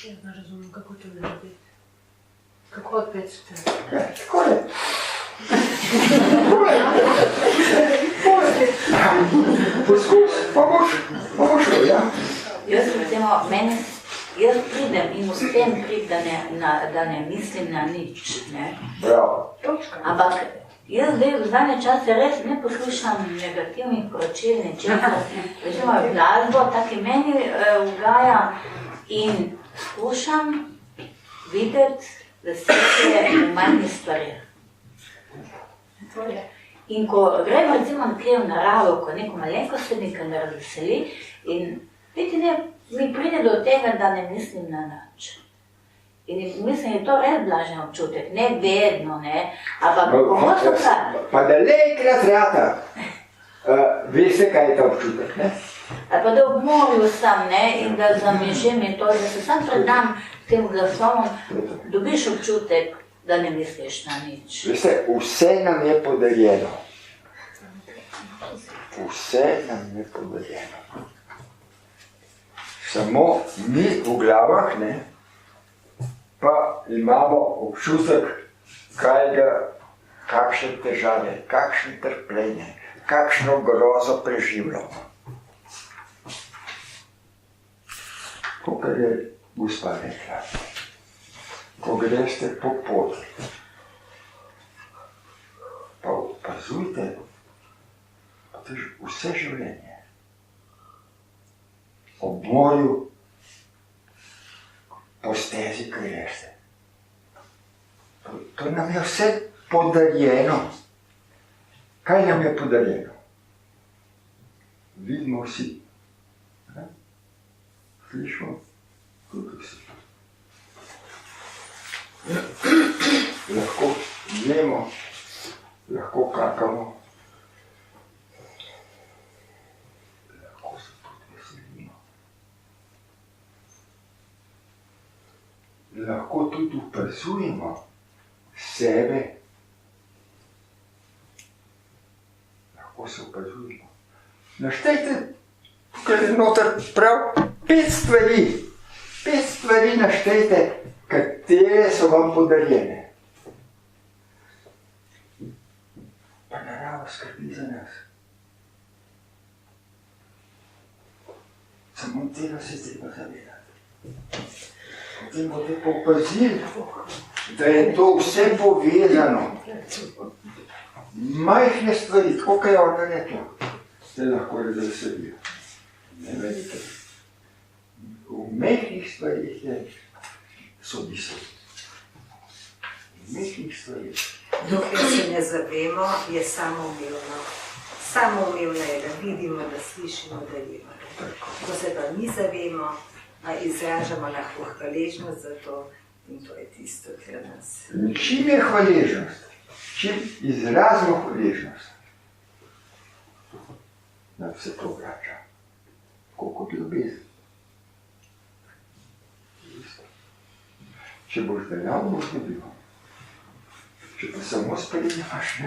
Jaz ne razumem, kako to narediti. Kako odpeti ste? Takole. Poskus, pa boš, ja. Jaz recimo, jaz pridem in uspem priti, da ne mislim na nič, ne? Bravo. Ampak jaz zdaj v zadnje čase res ne poslušam negativnih poročil, nečesa. Recimo glasbo, taki meni ugaja in skušam videti veselje v manjih stvarih. In ko gremo recimo nekje v naravo, ko neko malenkost se nekaj ne razveseli in vidite, mi pride do tega, da ne mislim na nič. In mislim, je to res blažen občutek, ne vedno, ne, ampak pogosto pa da lejkrat rata, veste, kaj je ta občutek, ne? Ali pa da v morju sam, ne, in da zamišljam in to, da se sam predam tem glasom, dobiš občutek, da ne misliš na nič. Veste, vse nam je podarjeno. Vse nam je podarjeno. Samo mi v glavah, ne, pa imamo občutek, kakšne težave, kakšne trpljenje, kakšno grozo preživljamo. To, kar je gospa rekla, ko greste po poti, pa opazujte vse življenje. Ob morju, po stezi, ki greste. To nam je vse podarjeno. Kaj nam je podarjeno? Vidimo vsi. Slišimo? Tudi vsi. Lahko jemo, lahko kakamo. Lahko se tudi veselimo. Lahko tudi opazujemo sebe. Lahko se opazujemo. Naštejte, tukaj je noter prav 5 stvari. 5 stvari naštejte, katere so vam podarjene. Pa narava skrbi za nas. Samo tega se treba zavedati. Potem boste pa opazili, da je to vse povezano. Majhne stvari, tako kaj je ona rekla, se lahko razveselijo. Ne velike. v mehkih stvarih so misli. V mehkih stvarih. Dokler se ne zavemo, je samoumevno. Samoumevno je, da vidimo, da slišimo, da vidimo. Ko se pa mi zavemo, izražamo lahko hvaležnost za to in to je tisto, kar nas... In čim je hvaležnost, čim izrazimo hvaležnost, nam se to vrača. Tako kot ljubezen. Če boš deljal, boš dobil. Če pa samo sprejemaš,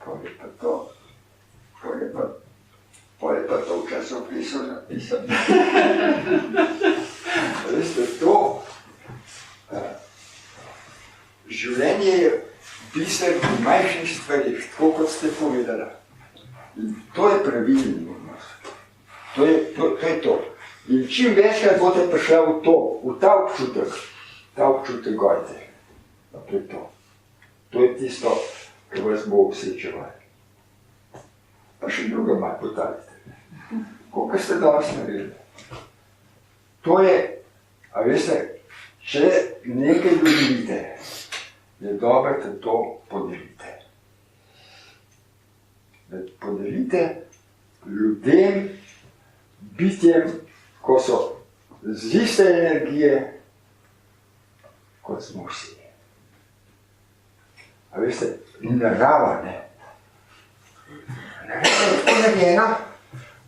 to je pa to. To je pa to v časopisu napisano. Veste, to življenje je pisano v majhnih stvarih, tako kot ste povedali. In to je pravilni odnos. To je to. In čim večkrat boste prišli v to, v ta občutek gojte. To je to. To je tisto, kar vas bo obsečevalo. Pa še druga malo potalite. Koliko ste danes naredili? To je, a veste, če nekaj dodelite, je dobro, da to podelite. Da podelite ljudem, bitjem, ko so z iste energije, kot smo vsi. A veste, in narava, narava je tako narejena,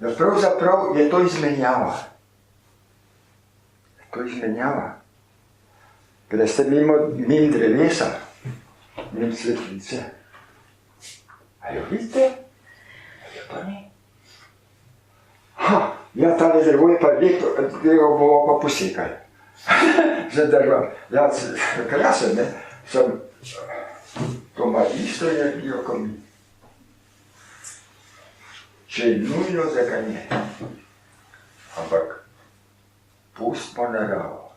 da pravzaprav je to izmenjava. Kada ste mimo drevesa, mimo cvetlice, a jo vidite? A jo pa ni. Ja, tale drevo je pa lepo, tega bomo pa posekali. Zadrvam. Ja, krasen, sem, to ima isto energijo, kot mi. Če je nujno, da ga ne. Ampak pustimo naravo.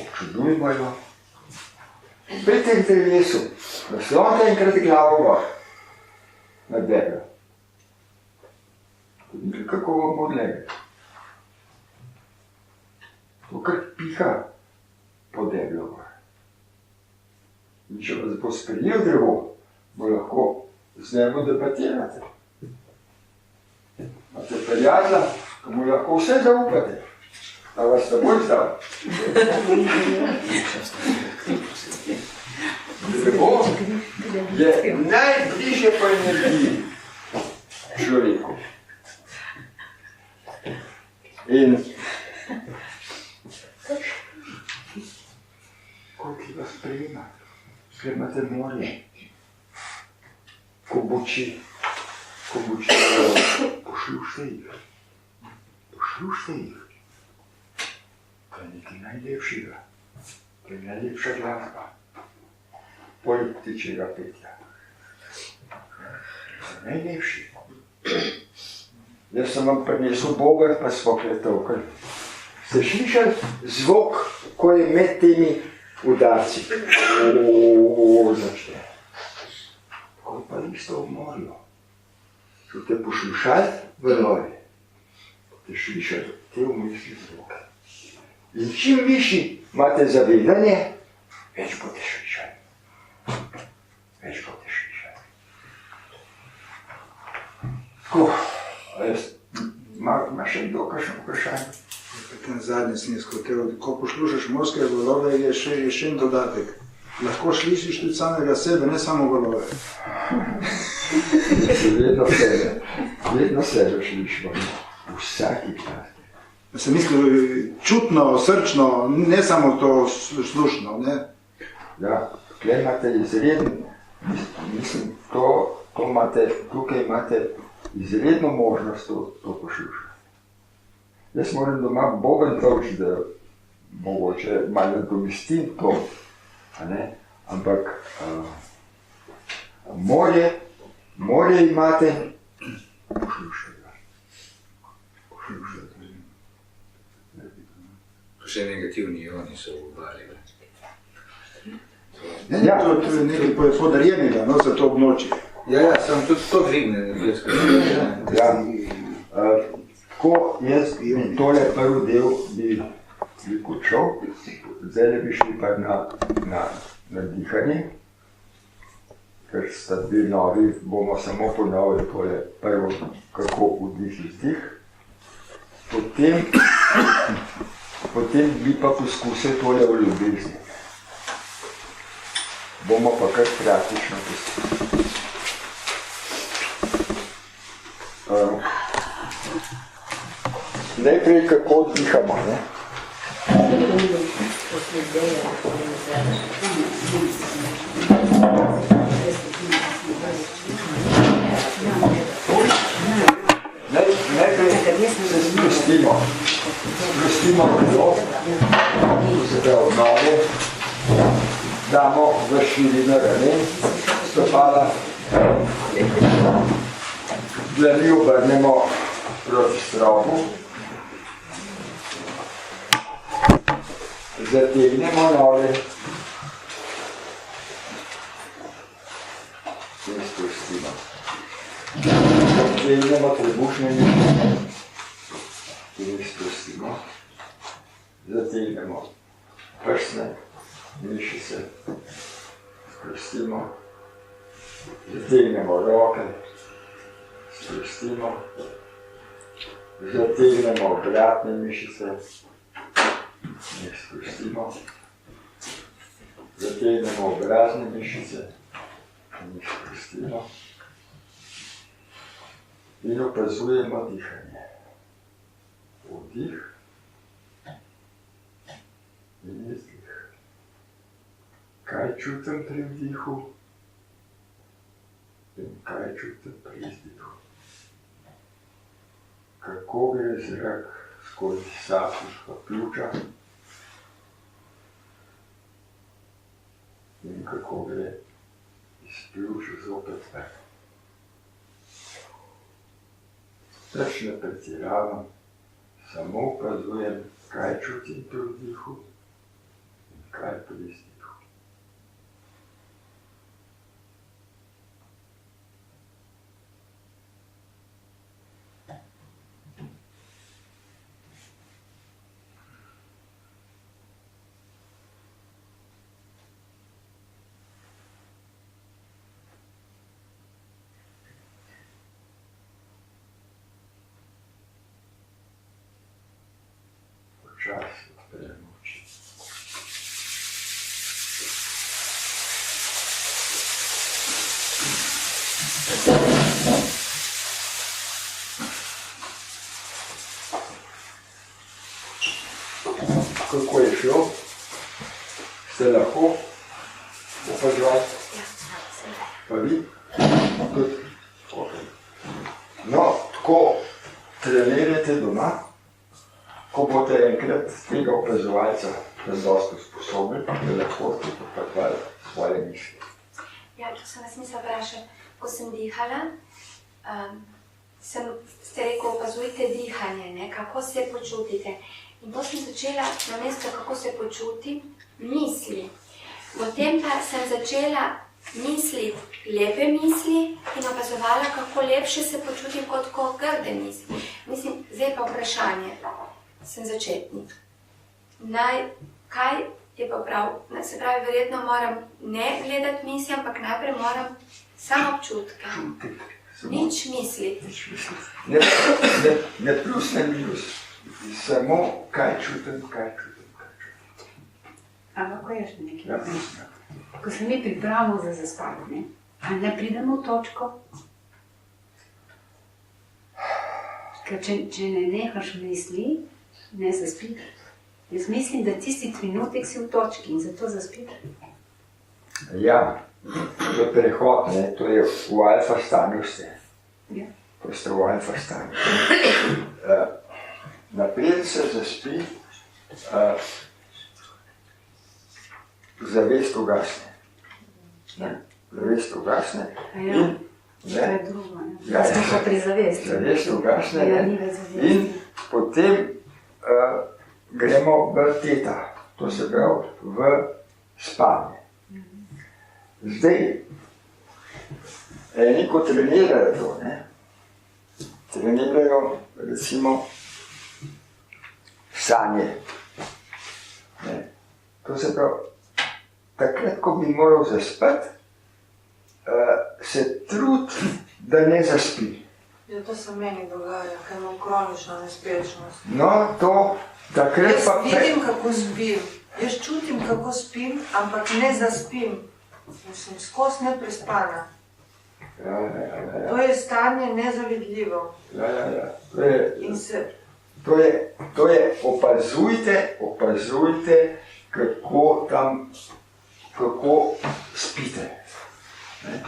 Občudujmo jo. Pridite k drevesu, naslonite enkrat glavo gor, na deblo. Vidite, kako vam odlege. To kar piha po deblo gor. In če vas bo sprejel drevo, bo lahko z njemu debatirate. Imate prijatelja, ko mu lahko vse zaupate, da vas ne bo izdal. Drevo je najbližje po energiji človeku. In koliko vas sprejema, ker imate morje, ko boči, poslušajte jih. To je nekaj najlepšega, to je najlepša glasba, poleg ptičjega petja. To je najlepši. Jaz sem vam prinesel bogar, pa smo kletovkali. Ste slišali zvok, ko je med temi udarci? Začne. Tako je pa isto v morju. Ko te poslušali valove, te slišali te umisli zvoke. In čim višji imate zavedanje, več boste slišali. Tako, ima še kdo kakšno vprašanje? Ten zadnji sem izhotel, ko poslušaš morske valove, je še en dodatek. Lahko slišiš tudi samega sebe, ne samo valove. Vedno sebe slišimo, vsaki glas. Sem mislil čutno, srčno, ne samo to slušno, ne? Ja, tukaj imate izredno, mislim, tukaj imate izredno možnost to poslušati. Jaz moram doma boben toči, da mogoče malo nadomestim to, ampak morje imate, poslušajte. Še negativni ioni so v obali. Ja, to je nekaj podarjenega za to območje. Ja, sem tudi to dvigne. Tako jaz in tole prvi del bi končal, zdaj bi šli pa na dihanje, ker sta dve novi, bomo samo ponovili tole prvo, kako vdih izdih. Potem bi pa poskusil tole v ljubezni. Bomo pa kar praktično poskusili. Najprej kako dihamo, ne? Najprej se sprostimo. Sprostimo telo, se da od noge, damo v širino ramen, stopala, dlani obrnemo proti stropu, zategnemo noge in spustimo. Zategnemo trebušne mišice in spustimo. Zategnemo prsne mišice, spustimo. Zategnemo roke, spustimo. Zategnemo obratne mišice in jih spustimo. Zategnemo obrazne mišice in jih spustimo. In opazujemo dihanje. Vdih in izdih. Kaj čutim pri vdihu in kaj čutim pri izdihu. Kako gre zrak skozi sapuška pljuča in kako gre iz pljuča zopet ven. Teč ne pretiravam, samo opazujem, kaj čutim pri vdihu in kaj pri izdihu. Počasi odpremo oči. Kako je šlo? Ste lahko opazovali? Pa vi? Tudi? No, tako trenirajte doma. Ko boste enkrat tega opazovalca dosti sposobni, da lahko tudi svoje misli. Ja, to sem vas mislila vprašati. Ko sem dihala, ste rekel, opazujte dihanje, ne? Kako se počutite. In potem sem začela namesto, kako se počutim, misli. Potem pa sem začela misliti lepe misli in opazovala, kako lepše se počutim kot ko grde misli. Mislim, zdaj pa vprašanje. Sem začetnik. Kaj je pa prav? Se pravi, verjetno moram ne gledati misli, ampak najprej moram samo občutke. Nič misliti. Ne plus, ne minus. Samo kaj čutim. Ampak ko je še nekaj? Ko se mi pripravimo za zaspati, ali ne pridemo v točko? Ker če ne nehaš misli, ne zaspiš. Jaz mislim, da tisti trenutek si v točki in zato zaspiš. Ja, to je prehod, ne? To je v alfa stanju ste. Ja. To ste v alfa stanju. Naprej se zaspi, zavest ugasne. Zavest ugasne. Ja, to je drugo. Ja, smo pa pri zavesti. Zavest ugasne in potem gremo v teta, to se pravi v spanje. Zdaj, eni ko trenirajo to, trenirajo recimo sanje. Ne. To se pravi, takrat, ko bi moral zaspati, se trudi, da ne zaspi. Ja, to se meni dogaja, ker imam kronično nespečnost. No, to takrat Jaz pa... vidim, kako spim. Jaz čutim, kako spim, ampak ne zaspim. Sem skozi neprespana. Ja. To je stanje nezavidljivo. Ja. In se... To je, opazujte, kako spite. Ne?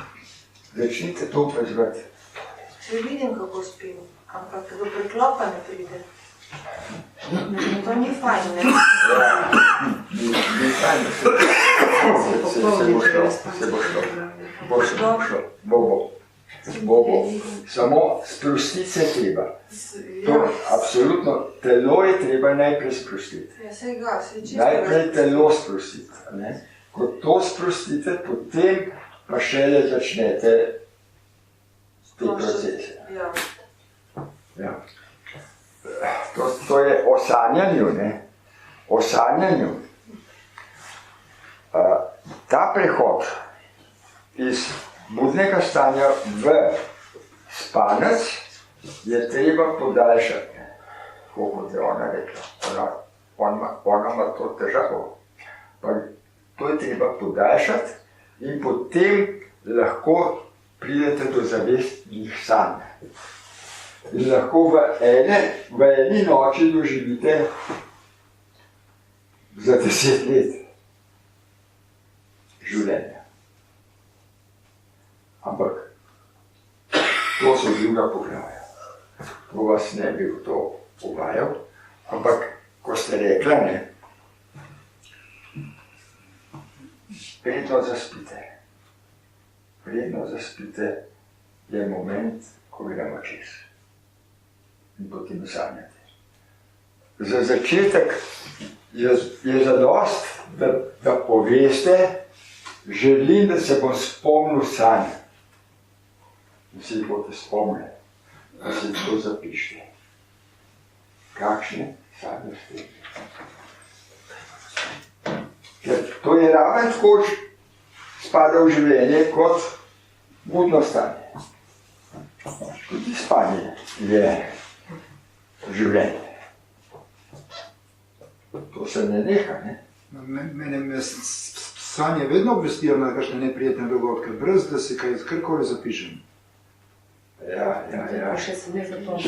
Začnite to opazovati. Se vidim, kako spim, ampak do preklopa ne pride. To ni fajn, ne? Ni fajn, se bo šlo. Bo. Samo sprostiti se treba. To, absolutno, telo je treba najprej sprostiti. Ja, sej ga, sej čisto. Najprej telo sprostiti. Ne? Ko to sprostite, potem pa šele začnete te procese. Ja. To je o sanjanju, ne? O sanjanju. Ta prehod iz budnega stanja v spanec je treba podaljšati. Kot je ona rekla. Ona ima to težavo. To je treba podaljšati in potem lahko pridete do zavestnih sanj. In lahko v eni noči doživite za 10 let življenja. Ampak to so druga poglavja. To vas ne bi v to uvajal, ampak ko ste rekla, ne, predno zaspite je moment, ko gremo čez. In potem sanjate. Za začetek je zadost, da poveste, želim, da se bom spomnil sanj. In se jih boste spomnili, da se to zapišite. Kakšne sanje ste? Ker to je raven tako spada v življenje kot budno stanje. Tudi spanje je življenje. To se ne neha, ne? Mene sanje vedno obvestijo na kakšne neprijetne dogodke, brez da si karkoli zapišem. Ja. Če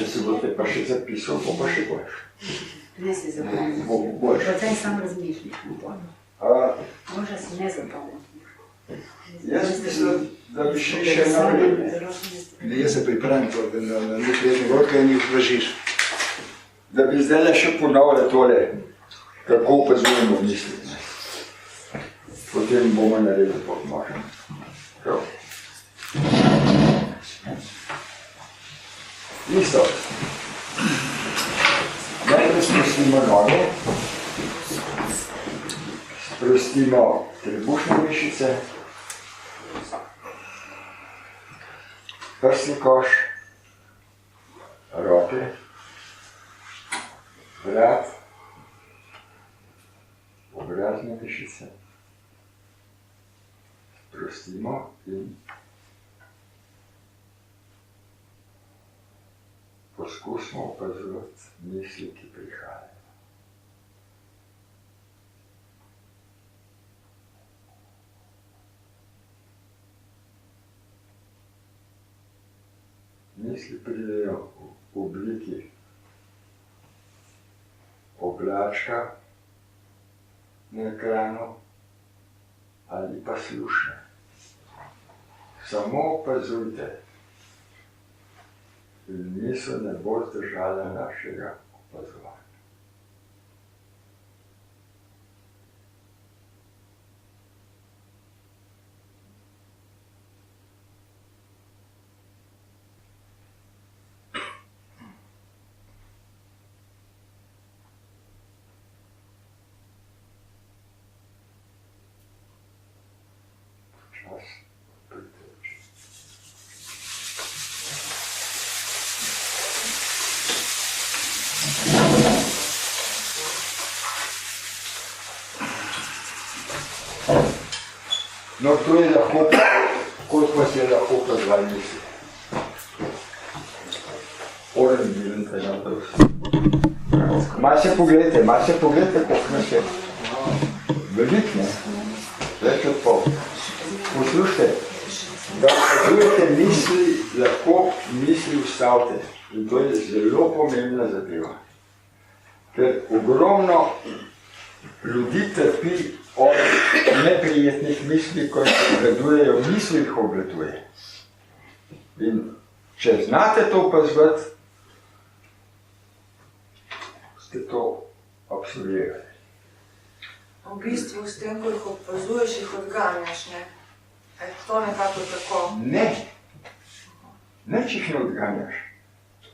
se boste pa še zapisal, bo pa še boljš. Ne si zapomnil. Boljš. Potem sam razmišljaš. Možda si ne zapomnil. Jaz mislim, da bi šli še naprej. Jaz se pripravim na neprijetne dogodke in jih vražiš. Da bi zdaj še ponovili tole, kako opazujemo misli. Potem bomo naredili to, možem. Prav. Isto. Najprej sprostimo noge, sprostimo trebušne mišice, prsni koš, roke, vrat, obrazne mišice. Sprostimo in poskusimo opazovati misli, ki prihajajo. Misli pridejo v obliki oblačka na ekranu ali pa slušne. Samo opazujte. In misel ne bo zdržala našega opazovanja. Čas priteče. No, to je lahko, koliko vas je lahko pozval misli. Oren bilen tega prosim. Malo se pogledajte, koliko nas je. Velik, ne? Več od pol. Poslušajte, da opazujete misli, lahko misli ustavite. In to je zelo pomembna zadeva. Ker ogromno ljudi trpi od neprijetnih misli, ko jih obvladujejo, misli jih obvladuje. In če znate to opazovati, ste to absolvirali. V bistvu s tem, ko jih opazuješ, jih odganjaš, ne? Je to nekako tako? Ne. Nič jih ne odganjaš.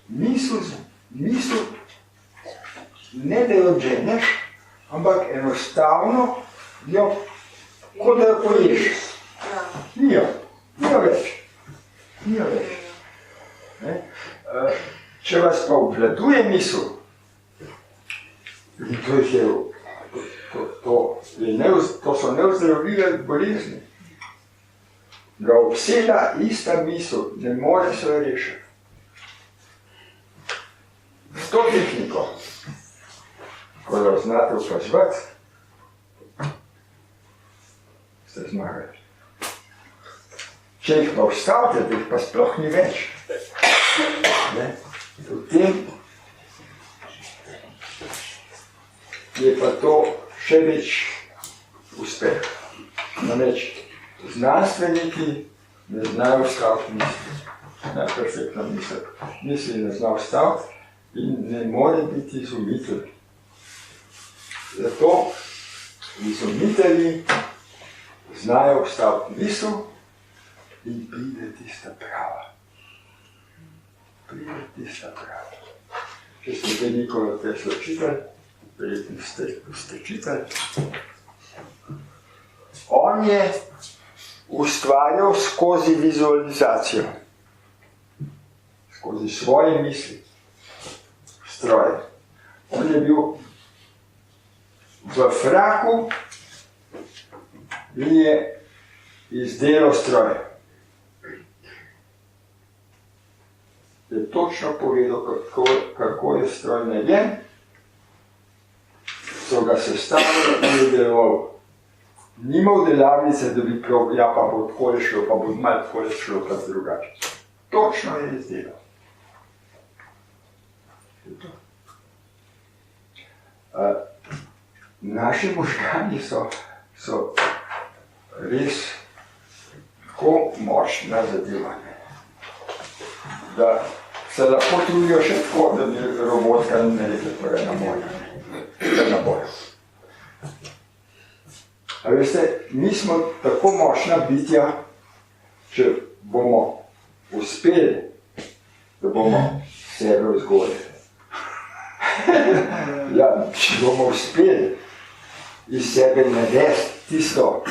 Misel ne da jo odženeš, ampak enostavno jo, kot da jo poješ. Nijo več. Če vas pa obvladuje misel, in to so neozdravljive bolezni, ga obseda ista misel, ne more se jo rešiti. S to tehniko, ko jo znate opazovati, ste zmagali. Če jih pa ustavite, da jih pa sploh ni več, potem je pa to še več uspeh. Namreč znanstveniki ne znajo ustaviti misli. Perfektna misel. Misli ne zna ustaviti in ne more biti izumitelj. Zato izumitelji znajo ustaviti misel in pride tista prava. Če ste zdaj Nikola Tesla čitali, verjetno ste čitali. On je ustvarjal skozi vizualizacijo, skozi svoje misli, stroje. On je bil v fraku in je izdelal stroje. Je točno povedal, kako je stroj narejen, so ga sestavili in je deloval. Nimel delavnice, da bi prav, ja pa bo takole šlo, pa bo malo takole šlo, pa drugače. Točno je izdelal. Naši možgani so res tako močna zadeva, da se lahko trudijo še tako, da bi robotka ne rekla torej na boju. A veste, mi smo tako močna bitja, če bomo uspeli, da bomo sebe vzgojili. Ja, če bomo uspeli iz sebe narediti tisto,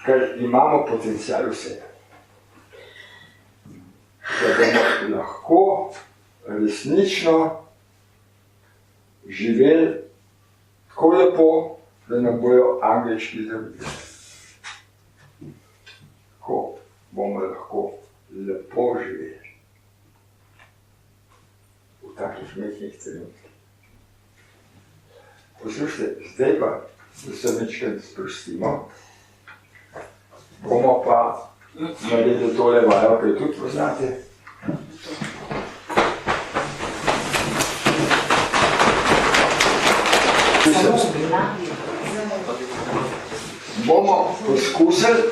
kar imamo potencial v sebi. Da bomo lahko resnično živeli tako lepo, da nam bojo angelčki zavideli. Tako bomo lahko lepo živeli. V takih nekih trenutkih. Poslušajte, zdaj pa, da se večkrat sprostimo, bomo pa naredili tole vajo, kaj tudi poznate. Bomo poskusili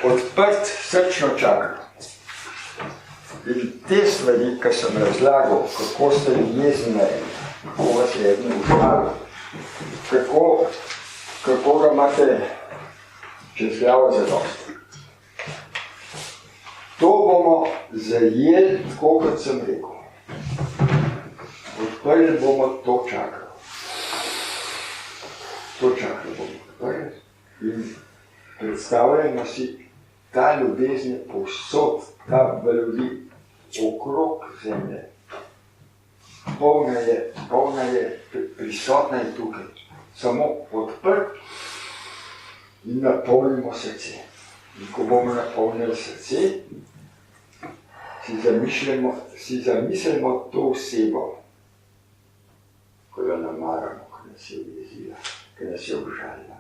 odprti srčno čakro. In te stvari, ki sem razlagal, kako ste jezni naredili, kako vas je eden užalil, kako ga imate čez glavo zadosti. To bomo zajeli tako, kot sem rekel. Odprli bomo to čakro. To čakro bomo odprli in predstavljamo si ta ljubezen povsod, ta valovi okrog zemlje. Polna je, prisotna je tukaj. Samo odprt in napolnimo srce. In ko bomo napolnili srce, si zamislimo to osebo, ko jo namaramo, ko nas je ujezila, ko nas je užalila.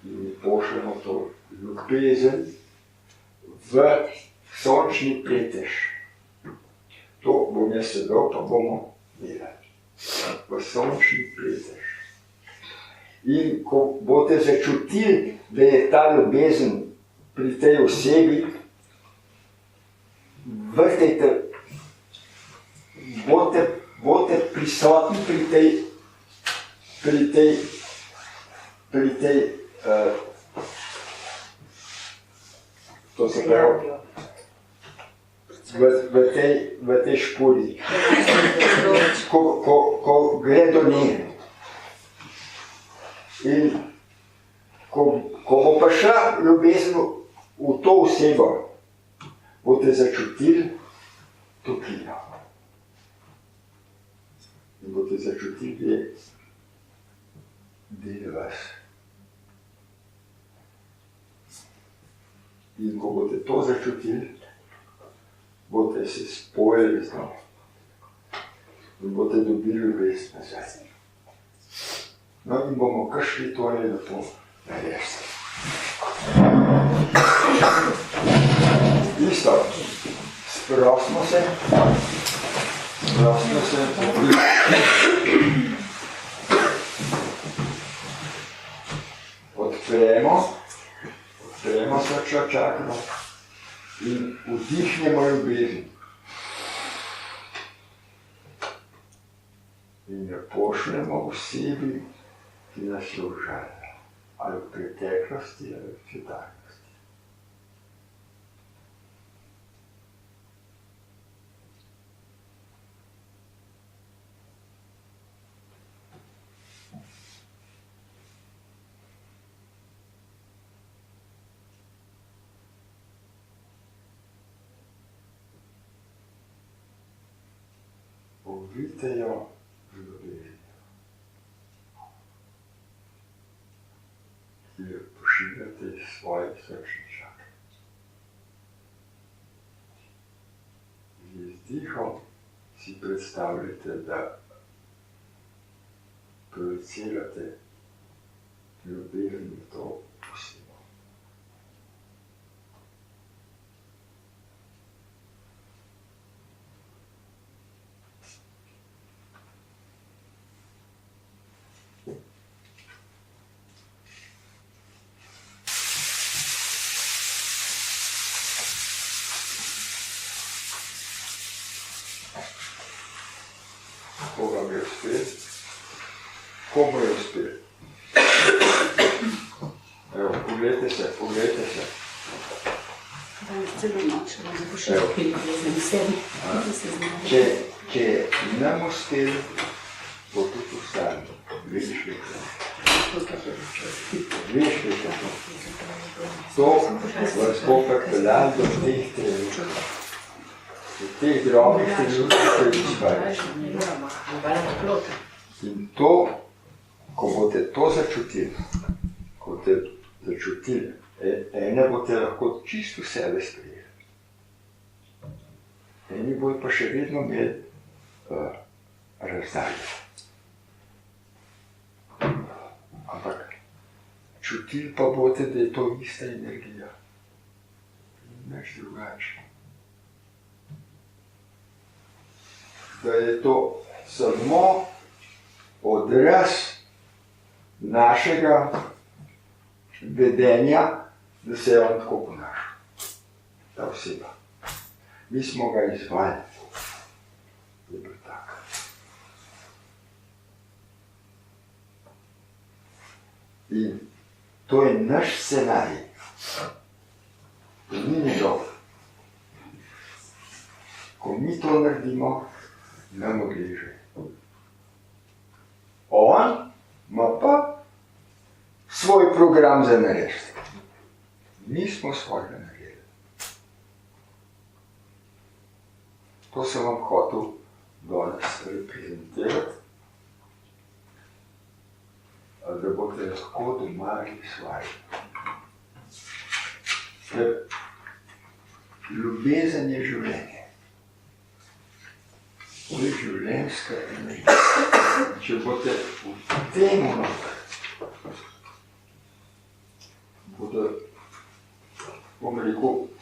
In pošljemo to ljubezen v sončni petež. To bom jaz sedel, pa bomo delali. V sončni petež. In ko boste začutili, da je ta ljubezen pri tej osebi, vrtajte, boste prisotni to se pravi, v tej špuri, ko gre do nje. In ko bo pa šla ljubezen v to osebo, boste začutili toplino. In boste začutili, da je vas. In ko boste to začutili, boste se spojili z njo. In boste dobili ljubezen nazaj. No in bomo kar šli torej lepo narediti. Isto, sprostimo se, odpremo srčno čakro in vdihnemo ljubezen. In jo pošljemo osebi, ki nas je užalila, ali v preteklosti, ali v sedanjosti. Ovijte jo z ljubeznijo, ki jo pošiljate iz svoje srčne čakre. Z izdihom si predstavljate, da projicirate ljubezen v to osebo. Komu je uspel? Evo, pogledajte se. Če nam uspel, bo tudi ustal. Vidiš nekaj. To vas bo pripeljalo do teh trenutkov. V teh drobnih trenutkih, ki jih izvajaš. In to, ko boste to začutili, ene boste lahko čisto sebe sprejeli. Eni bodo pa še vedno imeli razdalje. Ampak čutili pa boste, da je to ista energija. Nič drugače. Da je to samo odraz našega vedenja, da se je on tako ponašal, ta oseba. Mi smo ga izvajali, je bil tak. In to je naš scenarij, to ni njegov. Ko mi to naredimo, nam odleže. On ima pa svoj program za narediti. Mi smo svojega naredili. To sem vam hotel danes reprezentirati, da boste lahko doma svoje. Ker ljubezen je življenje. To je življenjska energija. Če boste v tem noter,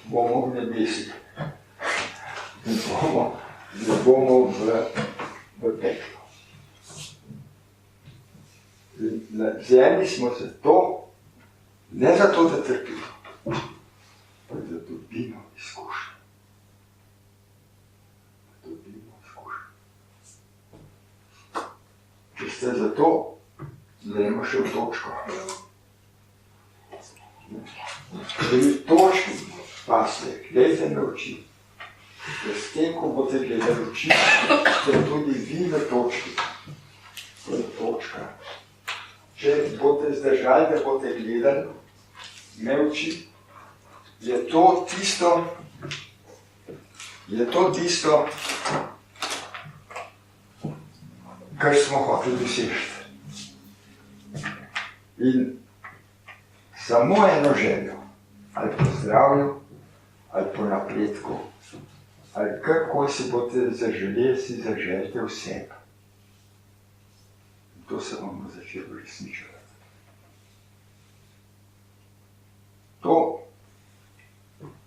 bomo v nebesih in ne bomo v peklu. Na zemlji smo zato, ne zato, da trpimo, ampak da dobimo izkušnje. Če ste zato, gremo še v točko. Pri točki pasle, gledajte na oči. Ker s tem, ko boste gledali oči, ste tudi vi v točki. To je točka. Če boste zdržali, da boste gledali me oči, je to tisto, kar smo hoteli doseči. In samo eno željo, ali po zdravju, ali po napredku, ali kako si boste zaželeli, si zaželite v sebi. In to se bomo začeli uresničevati. To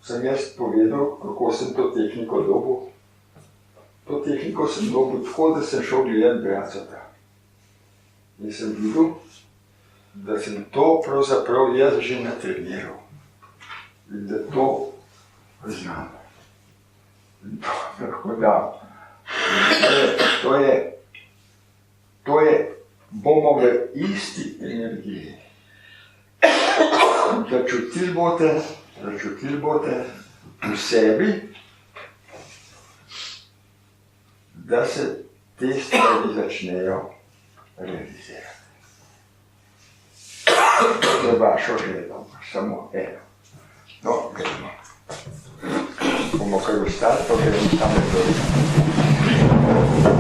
sem jaz povedal, kako sem to tehniko dobil. To tehniko sem dobil tako, da sem šel gledati Bracota. In sem videl, da sem to pravzaprav jaz že natreniral. In da to znam. In to lahko dam. To je, bomo v isti energiji. Začutili boste v sebi, da se te stvari začnejo realizirati. Za vašo željo, samo eno. No, gremo. Bomo kar ostali, pa gremo tam do